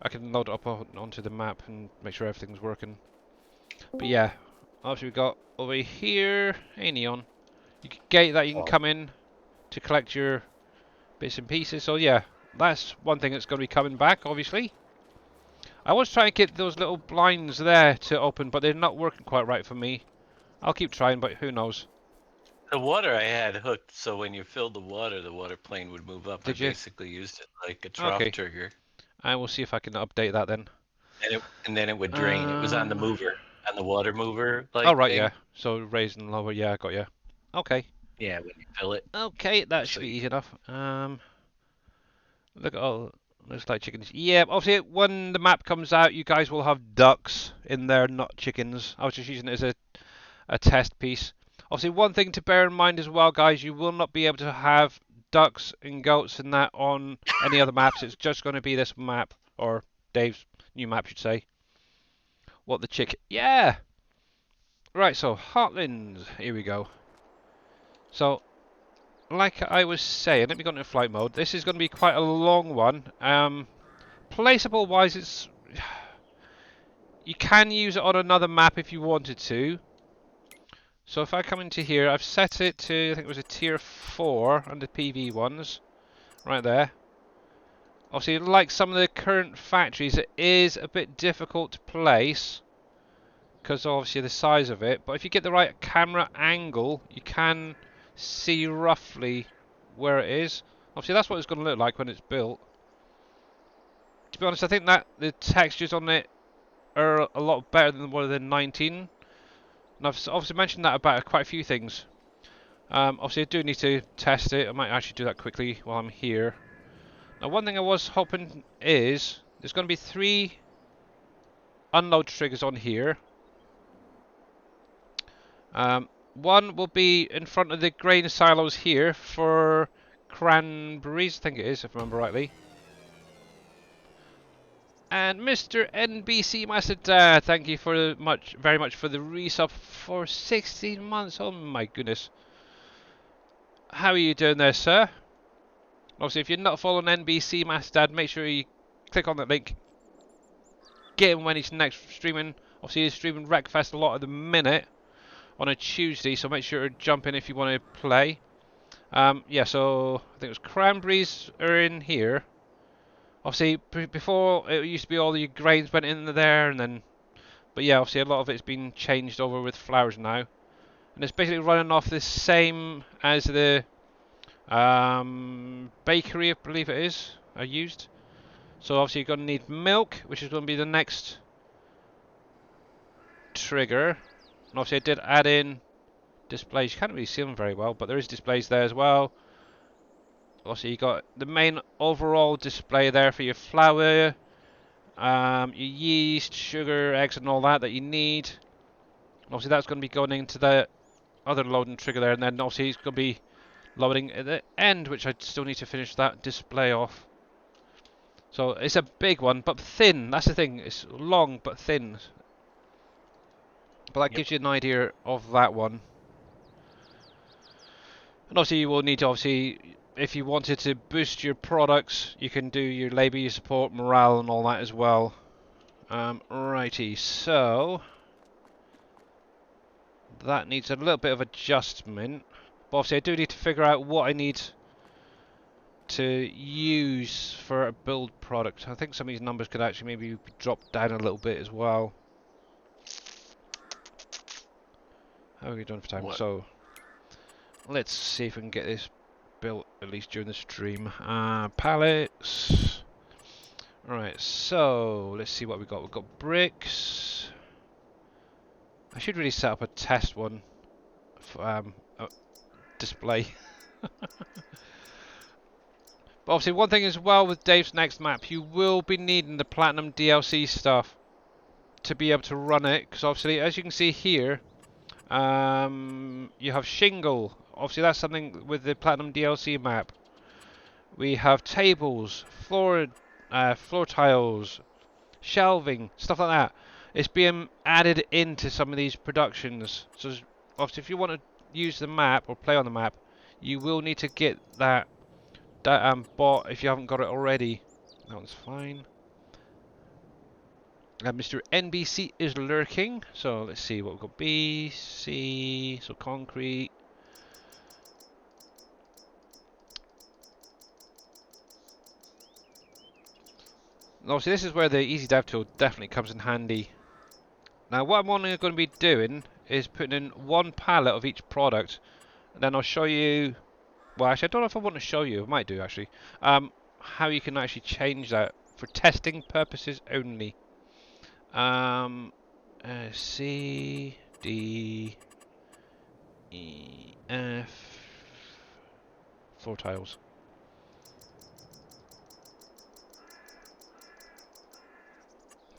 I can load it up onto the map and make sure everything's working. But yeah, obviously we've got over here a neon. You can gate that you can come in to collect your bits and pieces. So yeah, that's one thing that's going to be coming back, obviously. I was trying to get those little blinds there to open, but they're not working quite right for me. I'll keep trying, but who knows. The water I had hooked, so when you filled the water plane would move up. Did I you? basically used it like a trough Okay. trigger. I will see if I can update that then. And then it would drain. It was on the mover, on the water mover Oh right, thing. yeah. So raise and lower, yeah, I got you. Okay. Yeah, when you fill it. Okay, that should be easy enough. Look at all, looks like chickens. Yeah, obviously when the map comes out, you guys will have ducks in there, not chickens. I was just using it as a test piece. Obviously, one thing to bear in mind as well, guys, you will not be able to have ducks and goats and that on any other maps. It's just going to be this map, or Dave's new map, should say. What the chick? Yeah. Right. So Heartlands. Here we go. So, like I was saying, let me go into flight mode. This is going to be quite a long one. Placeable wise, it's you can use it on another map if you wanted to. So if I come into here, I've set it to, I think it was a tier 4 under PV ones, right there. Obviously, like some of the current factories, it is a bit difficult to place because obviously the size of it. But if you get the right camera angle, you can see roughly where it is. Obviously, that's what it's going to look like when it's built. To be honest, I think that the textures on it are a lot better than what they're 19. And I've obviously mentioned that about quite a few things. Obviously, I do need to test it. I might actually do that quickly while I'm here. Now, one thing I was hoping is there's going to be 3 unload triggers on here. one will be in front of the grain silos here for cranberries, I think it is, if I remember rightly. And Mr. NBC Master Dad, thank you for very much for the resub for 16 months. Oh my goodness. How are you doing there, sir? Obviously, if you're not following NBC Master Dad, make sure you click on that link. Get him when he's next streaming. Obviously, he's streaming Wreckfest a lot at the minute on a Tuesday, so make sure to jump in if you want to play. Yeah, so I think it was cranberries are in here. Obviously, before it used to be all the grains went in there, and then, but yeah, obviously a lot of it's been changed over with flowers now, and it's basically running off the same as the bakery, I believe it is, I used. So obviously you're going to need milk, which is going to be the next trigger. And obviously I did add in displays. You can't really see them very well, but there is displays there as well. Also, you got the main overall display there for your flour, your yeast, sugar, eggs, and all that you need. Obviously, that's going to be going into the other loading trigger there, and then obviously it's going to be loading at the end, which I still need to finish that display off. So it's a big one, but thin. That's the thing. It's long but thin. But that gives you an idea of that one. And obviously you will need to, obviously, if you wanted to boost your products, you can do your labour, your support, morale and all that as well. Righty, so that needs a little bit of adjustment. But obviously I do need to figure out what I need to use for a build product. I think some of these numbers could actually maybe be dropped down a little bit as well. How are we doing for time? What? So let's see if we can get this built at least during the stream. Pallets. Right, so let's see what we got. We've got bricks. I should really set up a test one for display. But obviously one thing as well with Dave's next map, you will be needing the Platinum DLC stuff to be able to run it, because obviously as you can see here, you have shingle. Obviously that's something with the Platinum DLC map. We have tables, floor tiles, shelving, stuff like that. It's being added into some of these productions. So obviously if you want to use the map or play on the map, you will need to get that bot if you haven't got it already. That one's fine. Mr. NBC is lurking. So let's see what we've got. B, C, so concrete. Obviously this is where the Easy Dev tool definitely comes in handy. Now what I'm only going to be doing is putting in one pallet of each product, and then I'll show you, well actually I don't know if I want to show you, I might do actually, how you can actually change that for testing purposes only. C, D, E, F, floor tiles.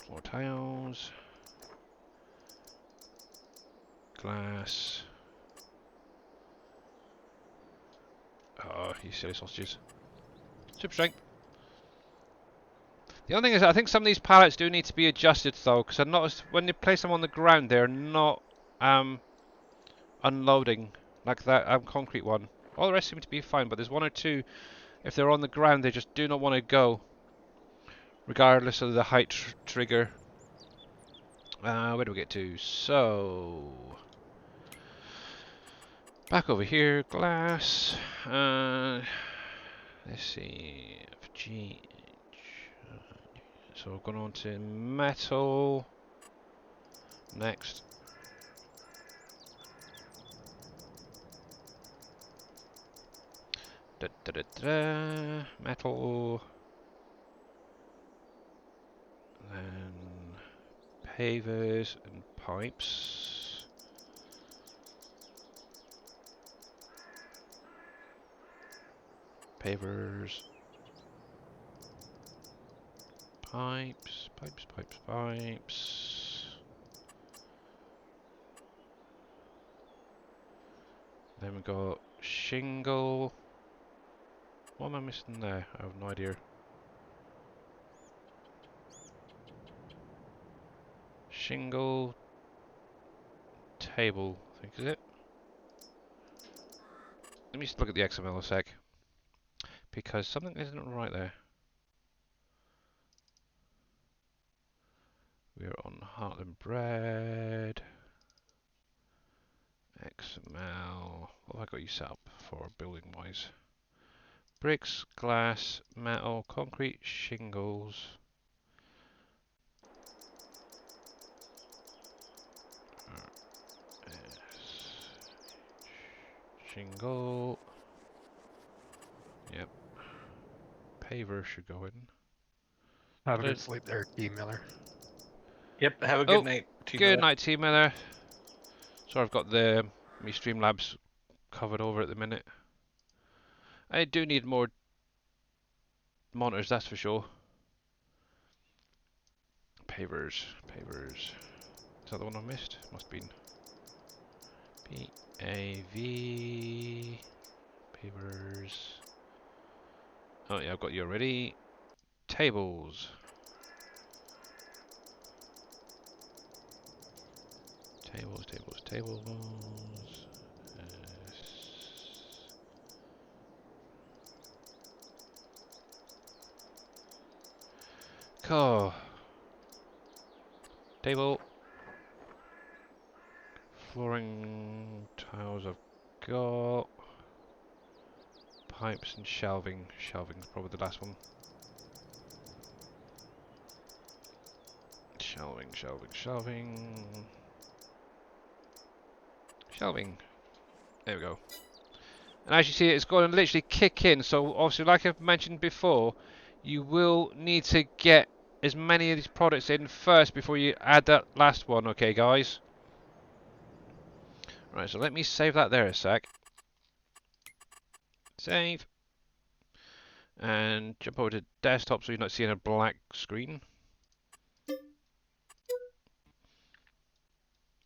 Floor tiles. Glass. Oh, you silly sausages. Super strength. The only thing is, I think some of these pallets do need to be adjusted though, because I noticed when you place them on the ground, they're not unloading like that concrete one. All the rest seem to be fine, but there's one or two, if they're on the ground, they just do not want to go, regardless of the height trigger. Where do we get to? So back over here, glass. Let's see, G. So we're going on to metal. Next. Metal. Then pavers and pipes. Pavers. Pipes. Pavers. Then we got shingle. What am I missing there? I have no idea. Shingle table, I think is it. Let me just look at the XML a sec, because something isn't right there. We're on Heartland Bread. XML. What have I got you set up for building wise? Bricks, glass, metal, concrete, shingles. Shingle. Yep. Paver should go in. Have a Good. good sleep there, T. Miller. Yep. Have a good Oh, night. Good night, Team Miller. So I've got the me Streamlabs covered over at the minute. I do need more monitors, that's for sure. Pavers. Is that the one I missed? Must have been. P-A-V. Pavers. Oh yeah, I've got you already. Tables. Tables. Cool. Table. Flooring tiles I've got. Pipes and shelving. Shelving's probably the last one. Shelving. There we go. And as you see, it's going to literally kick in. So obviously, like I've mentioned before, you will need to get as many of these products in first before you add that last one. Okay, guys? Right, so let me save that there a sec. Save. And jump over to desktop so you're not seeing a black screen.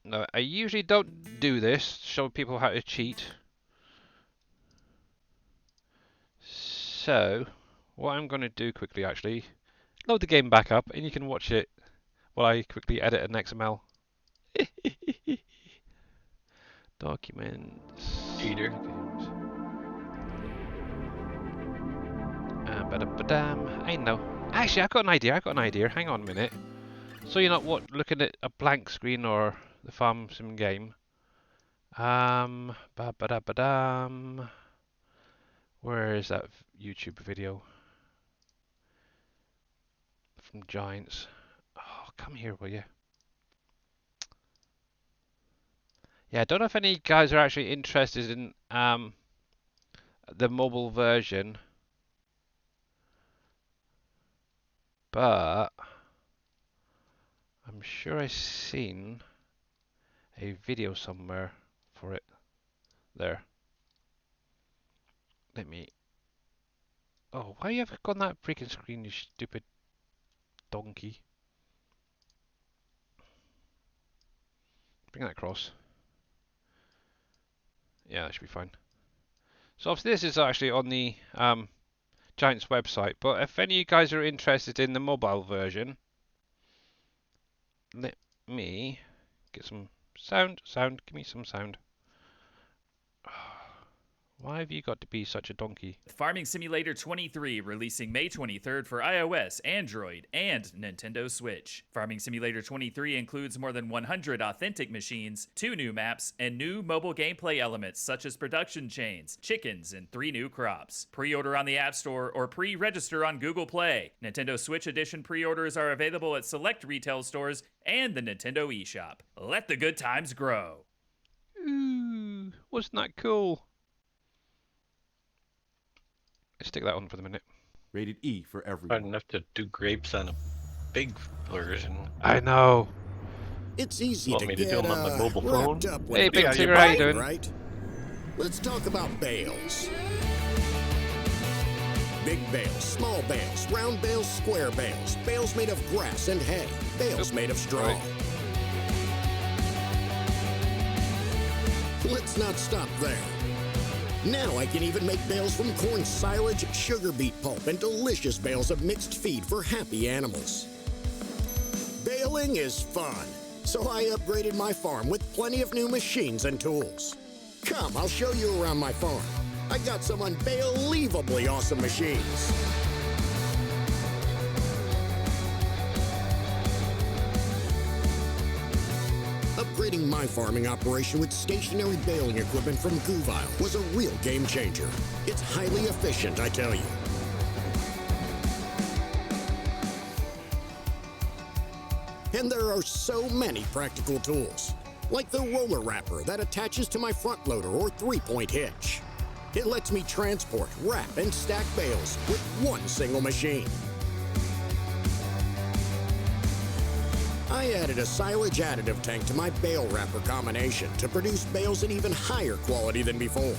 No, I usually don't do this, show people how to cheat. So, what I'm going to do quickly actually, load the game back up and you can watch it while I quickly edit an XML. Documents. Cheater. I know. Actually, I've got an idea. Hang on a minute. So you're not looking at a blank screen or the farm sim game. Where is that YouTube video from Giants? Oh, come here, will you? Yeah, I don't know if any guys are actually interested in the mobile version, but I'm sure I've seen a video somewhere for it. There. Let me. Oh, why you have got that freaking screen, you stupid donkey? Bring that across. Yeah, that should be fine. So obviously this is actually on the Giants website, but if any of you guys are interested in the mobile version, let me get some sound. Give me some sound. Why have you got to be such a donkey? Farming Simulator 23 releasing May 23rd for iOS, Android, and Nintendo Switch. Farming Simulator 23 includes more than 100 authentic machines, 2 new maps, and new mobile gameplay elements such as production chains, chickens, and 3 new crops. Pre-order on the App Store or pre-register on Google Play. Nintendo Switch Edition pre-orders are available at select retail stores and the Nintendo eShop. Let the good times grow. Ooh, wasn't that cool? Let's stick that on for the minute. Rated E for Hard everyone. enough to do grapes on a big version. I know. It's easy Want to me to get do 'em on my mobile phone? wrapped up when Hey, it Big comes to Tigger, how you buying, doing? right? Let's talk about bales. Big bales, small bales, round bales, square bales, bales made of grass and hay, bales made of straw. Right. Let's not stop there. Now I can even make bales from corn silage, sugar beet pulp, and delicious bales of mixed feed for happy animals. Baling is fun, so I upgraded my farm with plenty of new machines and tools. Come, I'll show you around my farm. I got some unbelievably awesome machines. Upgrading my farming operation with stationary baling equipment from Guvile was a real game changer. It's highly efficient, I tell you. And there are so many practical tools, like the roller wrapper that attaches to my front loader or three-point hitch. It lets me transport, wrap, and stack bales with one single machine. I added a silage additive tank to my bale wrapper combination to produce bales in even higher quality than before.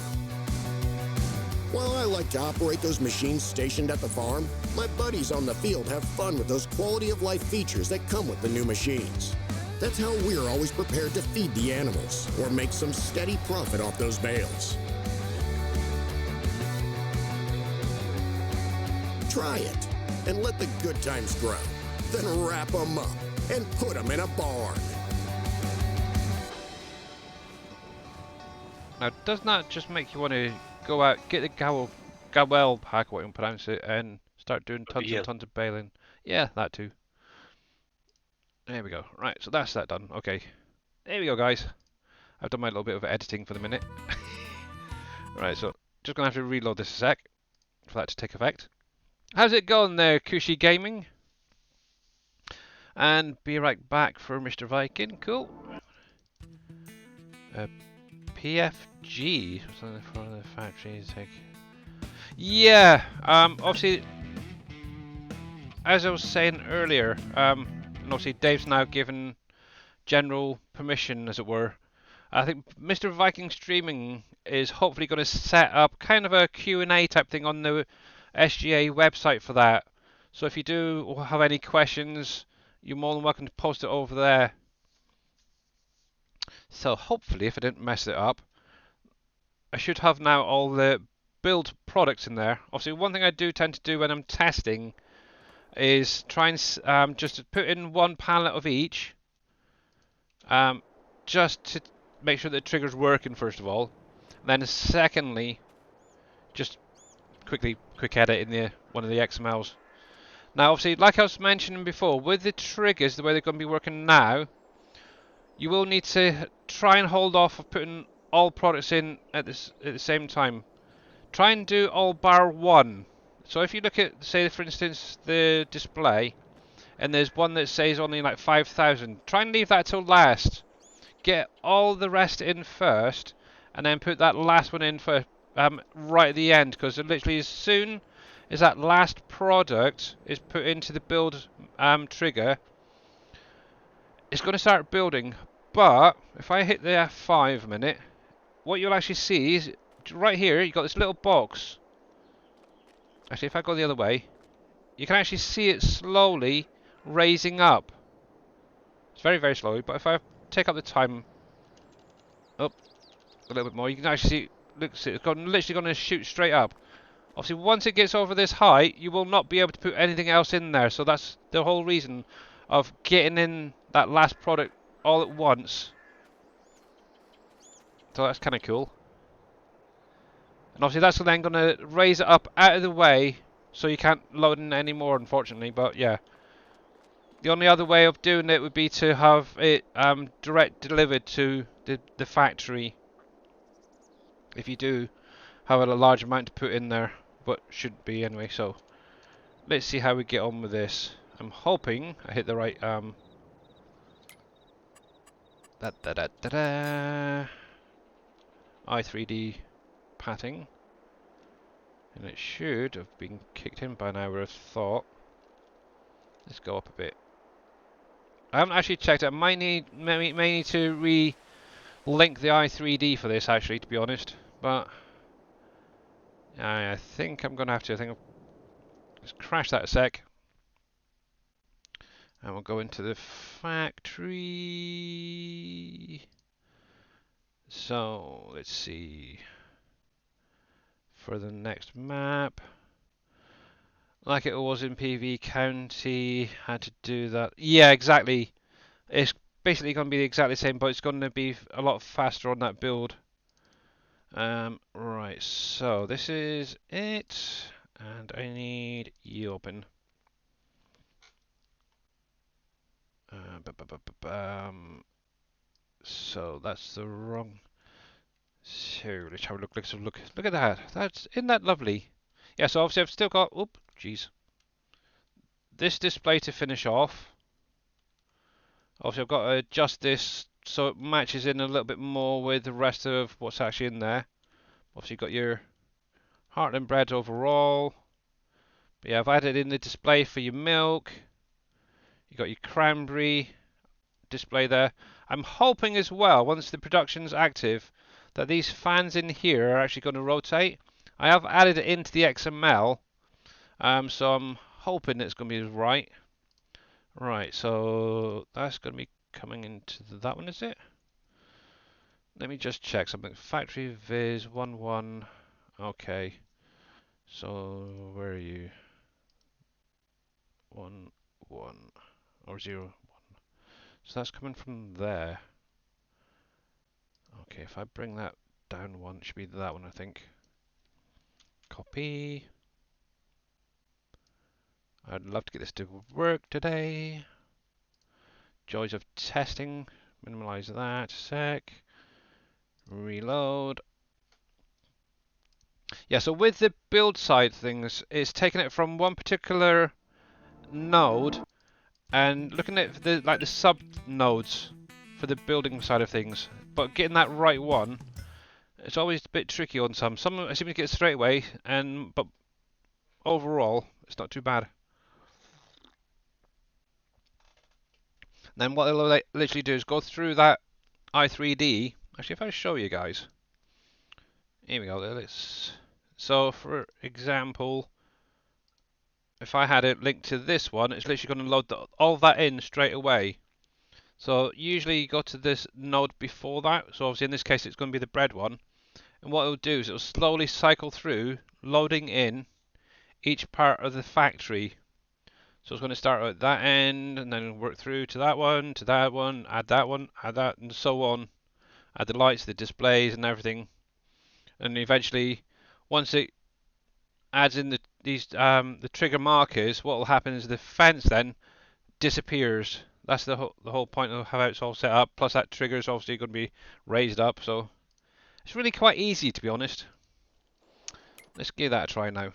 While I like to operate those machines stationed at the farm, my buddies on the field have fun with those quality of life features that come with the new machines. That's how we're always prepared to feed the animals or make some steady profit off those bales. Try it and let the good times grow. Then wrap them up and put them in a barn. Now, doesn't that just make you want to go out, get the Gowell pack, what you can pronounce it, and start doing tons and tons of baling? Yeah, that too. There we go. Right, so that's that done. Okay. There we go, guys. I've done my little bit of editing for the minute. Right, so just going to have to reload this a sec for that to take effect. How's it going there, Kushi Gaming? And be right back for Mr. Viking. Cool. PFG, something for the factory. Yeah, obviously, as I was saying earlier, and obviously Dave's now given general permission, as it were. I think Mr. Viking Streaming is hopefully going to set up kind of a Q&A type thing on the SGA website for that. So if you do have any questions, you're more than welcome to post it over there. So hopefully, if I didn't mess it up, I should have now all the build products in there. Obviously, one thing I do tend to do when I'm testing is try and just put in one pallet of each, just to make sure the trigger's working first of all. Then secondly, just quick edit in the one of the XMLs. Now, obviously, like I was mentioning before, with the triggers, the way they're going to be working now, you will need to try and hold off of putting all products in at the same time. Try and do all bar one. So if you look at, say, for instance, the display, and there's one that says only like 5,000, try and leave that till last. Get all the rest in first, and then put that last one in for right at the end, because literally as soon as that last product is put into the build trigger, it's going to start building. But if I hit the F5 a minute, what you'll actually see is right here you've got this little box. Actually, if I go the other way, you can actually see it slowly raising up. It's very, very slowly, but if I take up the time up a little bit more, you can actually see, look, it's literally going to shoot straight up. Obviously, once it gets over this height, you will not be able to put anything else in there. So that's the whole reason of getting in that last product all at once. So that's kind of cool. And obviously that's then going to raise it up out of the way, so you can't load in anymore, unfortunately. But yeah, the only other way of doing it would be to have it direct delivered to the factory. If you do have a large amount to put in there, but should be anyway. So let's see how we get on with this. I'm hoping I hit the right i3D patting, and it should have been kicked in by now, I would have thought. Let's go up a bit. I haven't actually checked it. I may need to re-link the i3D for this, actually, to be honest. But I think I'm going to have to. Let's crash that a sec. And we'll go into the factory. So, let's see. for the next map. Like it was in PV County, had to do that. Yeah, exactly. It's basically going to be exactly the same, but it's going to be a lot faster on that build. Right, so this is it, and I need you open. So that's the wrong. So let's have a look. Let's have a look. Look at that. Isn't that lovely? Yeah. So obviously I've still got. Oop, jeez. This display to finish off. Obviously I've got to adjust this so it matches in a little bit more with the rest of what's actually in there. Obviously you've got your Heartland bread overall. But yeah, I've added in the display for your milk. You've got your cranberry display there. I'm hoping as well, once the production's active, that these fans in here are actually going to rotate. I have added it into the XML, so I'm hoping it's going to be right. Right, so that's going to be coming into that one, is it? Let me just check something. Factory Viz 11. Okay. So where are you? 1 1 or 0 1. So that's coming from there. Okay, if I bring that down one, it should be that one, I think. Copy. I'd love to get this to work today. Joys of testing. Minimize that. Sec. Reload. Yeah, so with the build side things, it's taking it from one particular node and looking at the sub nodes for the building side of things, but getting that right one, it's always a bit tricky on some. Some I seem to get straight away, but overall, it's not too bad. Then what they'll literally do is go through that i3D. Actually, if I show you guys, here we go. Let's. So, for example, if I had it linked to this one, it's literally going to load all that in straight away. So usually you go to this node before that. So obviously in this case it's going to be the bread one. And what it'll do is it'll slowly cycle through, loading in each part of the factory. So it's going to start at that end and then work through to that one, add that, and so on. Add the lights, the displays, and everything. And eventually, once it adds in the trigger markers, what will happen is the fence then disappears. That's the whole point of how it's all set up. Plus that trigger is obviously going to be raised up, so it's really quite easy, to be honest. Let's give that a try now.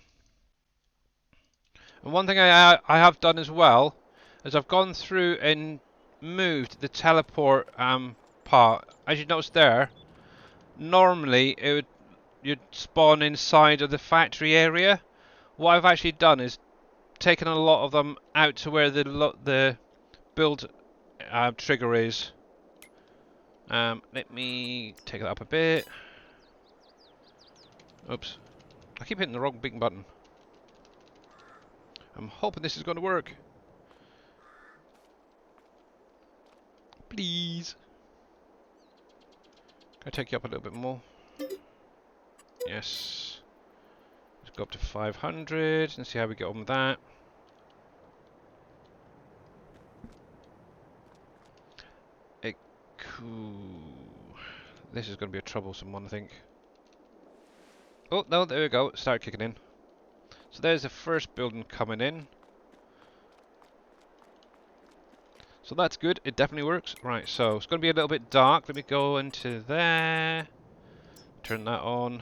And one thing I have done as well is I've gone through and moved the teleport part. As you notice there, normally you'd spawn inside of the factory area. What I've actually done is taken a lot of them out to where the build trigger is. Let me take that up a bit. Oops. I keep hitting the wrong big button. I'm hoping this is going to work. Please. Can I take you up a little bit more? Yes. Let's go up to 500 and see how we get on with that. This is going to be a troublesome one, I think. Oh, no, there we go. Start kicking in. So there's the first building coming in. So that's good. It definitely works. Right, so it's going to be a little bit dark. Let me go into there. Turn that on.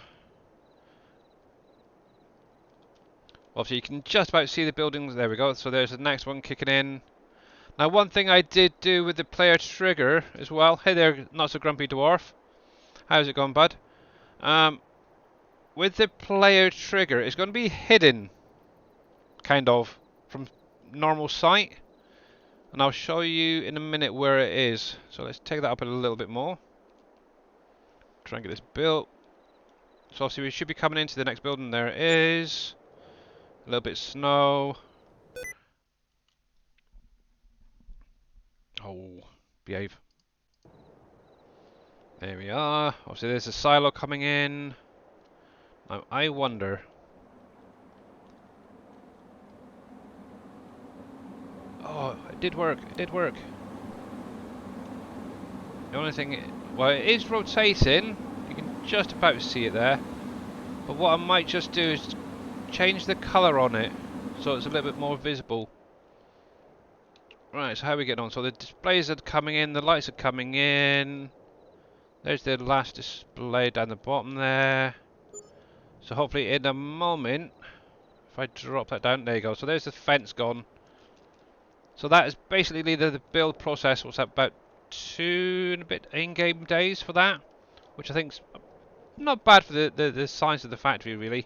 Obviously, you can just about see the buildings. There we go. So there's the next one kicking in. Now, one thing I did do with the player trigger as well. Hey there, not so grumpy dwarf. How's it going, bud? With the player trigger, it's going to be hidden, kind of, from normal sight. And I'll show you in a minute where it is. So let's take that up a little bit more. Try and get this built. So obviously we should be coming into the next building. There it is. A little bit of snow. Oh, behave. There we are. Obviously there's a silo coming in. Now, I wonder. Oh, it did work. It did work. The only thing, well, it is rotating. You can just about see it there. But what I might just do is change the colour on it so it's a little bit more visible. Right, so how are we getting on? So the displays are coming in, the lights are coming in. There's the last display down the bottom there. So hopefully in a moment, if I drop that down, there you go. So there's the fence gone. So that is basically the build process. Was about 2 and a bit in-game days for that, which I think's not bad for the size of the factory, really.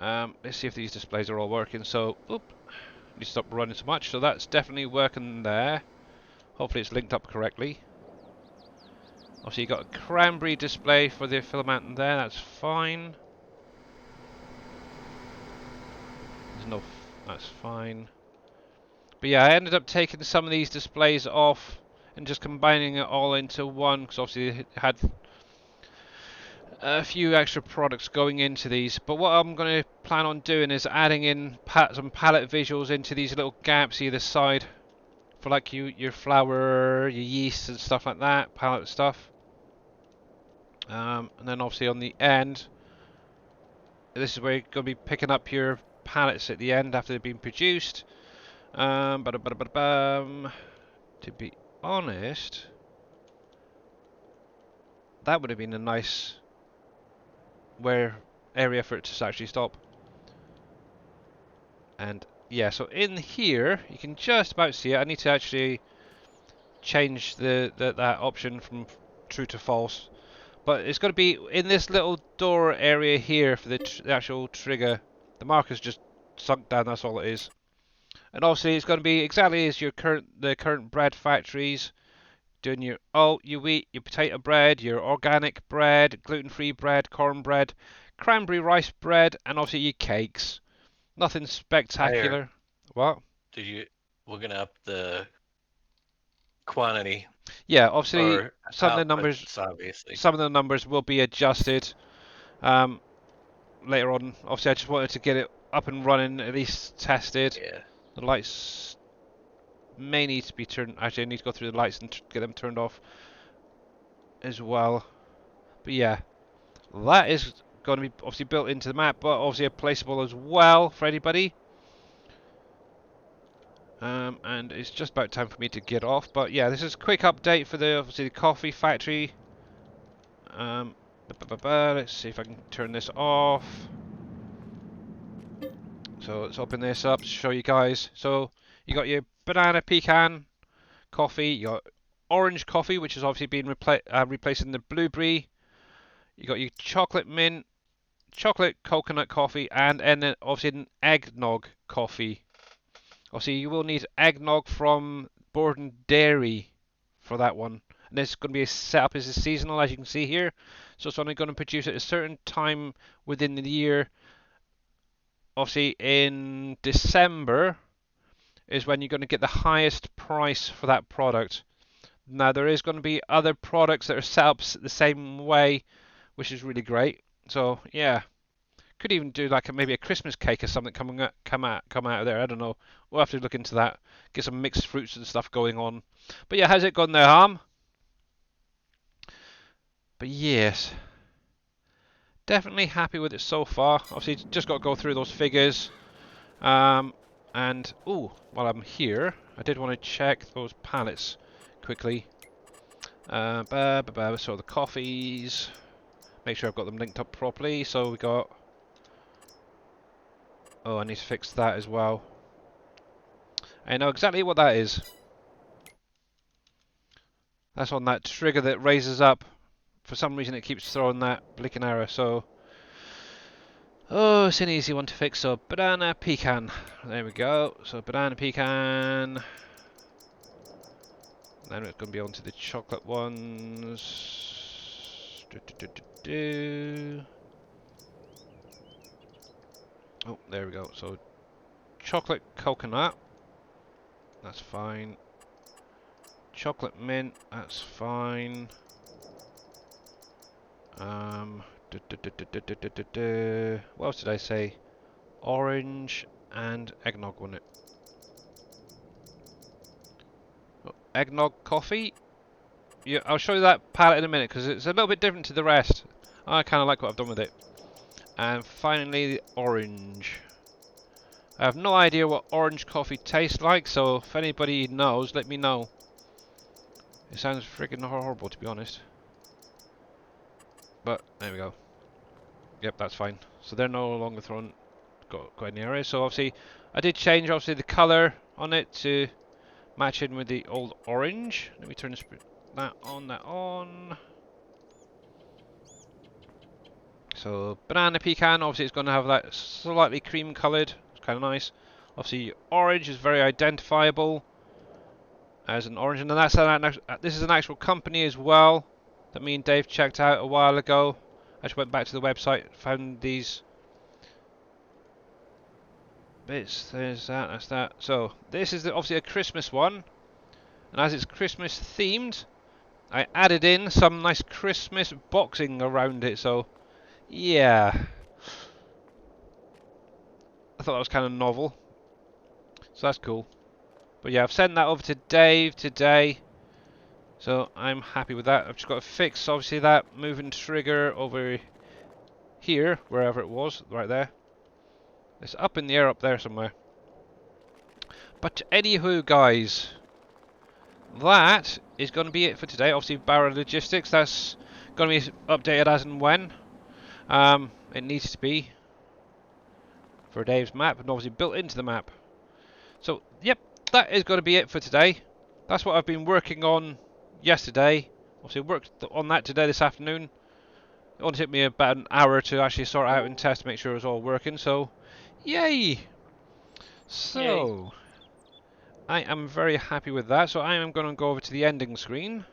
Let's see if these displays are all working. So, oop, need to stop running so much. So that's definitely working there. Hopefully it's linked up correctly. Obviously you got a cranberry display for the filament there. That's fine. There's no, that's fine. But yeah, I ended up taking some of these displays off and just combining it all into one, because obviously it had a few extra products going into these. But what I'm going to plan on doing is adding in some palette visuals into these little gaps either side for like your flour, your yeast and stuff like that, palette stuff. And then obviously on the end, this is where you're going to be picking up your pallets at the end after they've been produced. To be honest, that would have been a nice area for it to actually stop. And yeah, so in here you can just about see it. I need to actually change that option from true to false, but it's going to be in this little door area here for the actual trigger. The marker's just sunk down, that's all it is. And obviously it's going to be exactly as the current bread factories, doing your oat, your wheat, your potato bread, your organic bread, gluten-free bread, corn bread, cranberry rice bread, and obviously your cakes. Nothing spectacular. What? We're gonna up the quantity. Yeah, obviously Or some of the outputs, obviously. some of the numbers will be adjusted later on. Obviously, I just wanted to get it up and running, at least tested. Yeah. The lights may need to be turned. Actually, I need to go through the lights and get them turned off as well. But yeah, that is going to be obviously built into the map, but obviously placeable as well for anybody. And it's just about time for me to get off. But yeah, this is a quick update for obviously the coffee factory. Let's see if I can turn this off. So let's open this up to show you guys. So you got your banana pecan coffee, you got orange coffee, which has obviously been replacing the blueberry. You got your chocolate mint, chocolate coconut coffee, and then obviously an eggnog coffee. Obviously you will need eggnog from Borden Dairy for that one. And this is going to be set up as a seasonal, as you can see here. So it's only going to produce at a certain time within the year. Obviously in December is when you're going to get the highest price for that product. Now there is going to be other products that are set up the same way, which is really great. So yeah, could even do like maybe a Christmas cake or something come out of there. I don't know. We'll have to look into that. Get some mixed fruits and stuff going on. But yeah, how's it gone there, Harm? But yes, definitely happy with it so far. Obviously, just got to go through those figures. And ooh, while I'm here, I did want to check those pallets quickly. So the coffees. Make sure I've got them linked up properly. So we got. Oh, I need to fix that as well. I know exactly what that is. That's on that trigger that raises up. For some reason it keeps throwing that blinking arrow, so... Oh, it's an easy one to fix. So, banana pecan. There we go. So, banana pecan. Then it's going to be on to the chocolate ones. Oh, there we go. So, chocolate coconut. That's fine. Chocolate mint. That's fine. What else did I say? Orange and eggnog, wasn't it? Oh, eggnog coffee. Yeah, I'll show you that palette in a minute because it's a little bit different to the rest. I kind of like what I've done with it. And finally, the orange. I have no idea what orange coffee tastes like, so if anybody knows, let me know. It sounds freaking horrible, to be honest. But there we go. Yep, that's fine. So they're no longer got any area. So obviously, I did change obviously the color on it to match in with the old orange. Let me turn that on. So banana pecan, obviously it's going to have that slightly cream coloured. It's kind of nice. Obviously orange is very identifiable as an orange, and that's this is an actual company as well that me and Dave checked out a while ago. I just went back to the website, found these bits. There's that, that's that. So this is obviously a Christmas one, and as it's Christmas themed, I added in some nice Christmas boxing around it. So yeah, I thought that was kind of novel. So that's cool. But yeah, I've sent that over to Dave today. So I'm happy with that. I've just got to fix obviously that moving trigger over here, wherever it was, right there. It's up in the air up there somewhere. But anywho guys, that is going to be it for today. Obviously Barra Logistics, that's going to be updated as and when it needs to be for Dave's map, and obviously built into the map. So yep, that is going to be it for today. That's what I've been working on yesterday. Obviously worked on that today, this afternoon. It only took me about an hour to actually sort out and test to make sure it was all working, so yay! So, I am very happy with that, so I am going to go over to the ending screen.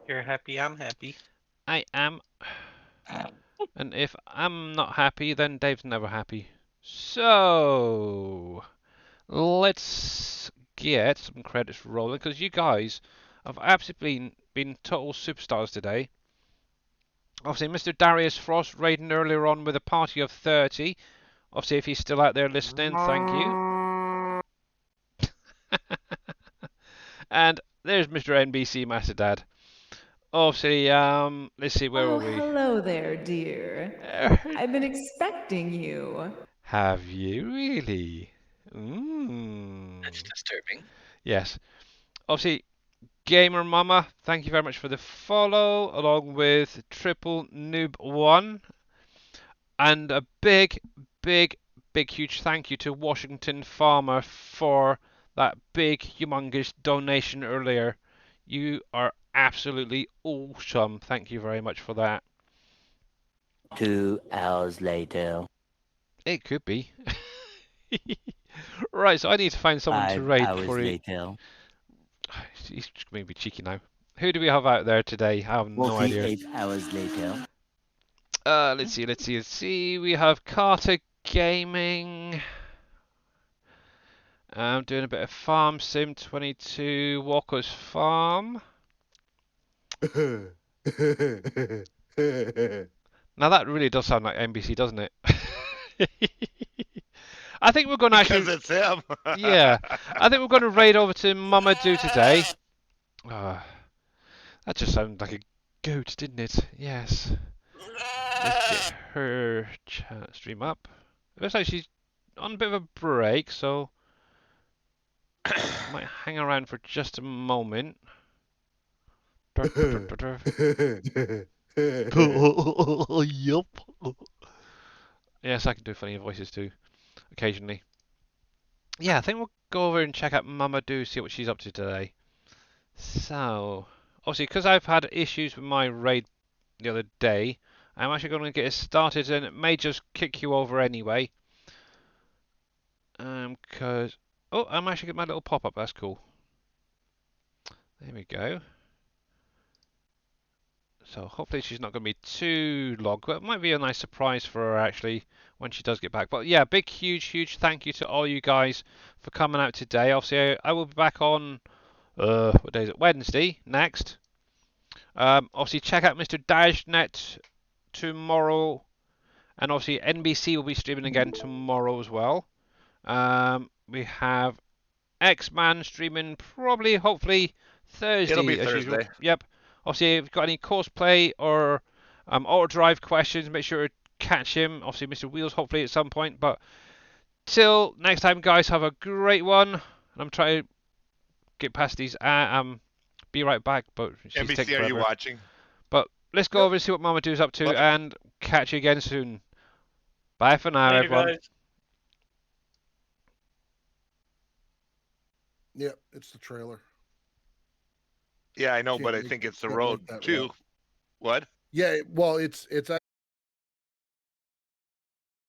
You're happy, I'm happy. I am. And if I'm not happy, then Dave's never happy. So, let's get some credits rolling, because you guys have absolutely been total superstars today. Obviously, Mr. Darius Frost raiding earlier on with a party of 30. Obviously, if he's still out there listening, thank you. And there's Mr. NBCMASTERDAD. Obviously, let's see, where were we? Hello there, dear. I've been expecting you. Have you really? That's disturbing. Yes. Obviously, Gamer Mama, thank you very much for the follow, along with Triple Noob 1. And a big, huge thank you to Washington Farmer for that big, humongous donation earlier. You are absolutely awesome. Thank you very much for that. 2 hours later. It could be. Right, so I need to find someone to raid 5 hours for you. later. He's going to be cheeky now. Who do we have out there today? I have no idea. 48 hours later. Let's see. We have Carter Gaming. I'm doing a bit of Farm Sim 22, Walker's Farm. Now that really does sound like NBC, doesn't it? I think we're going to actually... Because it's him. Yeah. I think we're going to raid over to Mama Do today. That just sounded like a goat, didn't it? Yes. Let's get her chat stream up. It looks like she's on a bit of a break, so... might hang around for just a moment. Yup. Yes, I can do funny voices too, occasionally. Yeah, I think we'll go over and check out Mama Do, see what she's up to today. So, obviously, because I've had issues with my raid the other day, I'm actually going to get it started, and it may just kick you over anyway. Because... Oh, I'm actually getting my little pop-up, that's cool. There we go. So hopefully she's not going to be too long, but it might be a nice surprise for her actually when she does get back. But yeah, big, huge thank you to all you guys for coming out today. Obviously, I will be back on, what day is it? Wednesday next. Obviously, check out Mr. Dashnet tomorrow, and obviously NBC will be streaming again tomorrow as well. We have X-Man streaming probably, hopefully, Thursday It'll be as usual. Thursday. Yep. Obviously, if you've got any cosplay or auto drive questions, make sure to catch him. Obviously, Mr. Wheels, hopefully at some point. But till next time, guys, have a great one. And I'm trying to get past these. Be right back, but she's taking NBC, are you forever. watching? But let's go over and see what Mama Do's up to, Bye. and catch you again soon. Bye for now, Later, everyone. guys. Yep, it's the trailer. Yeah, I know, Can't but I make- think it's the can't road make that too. walk. What? Yeah, well, it's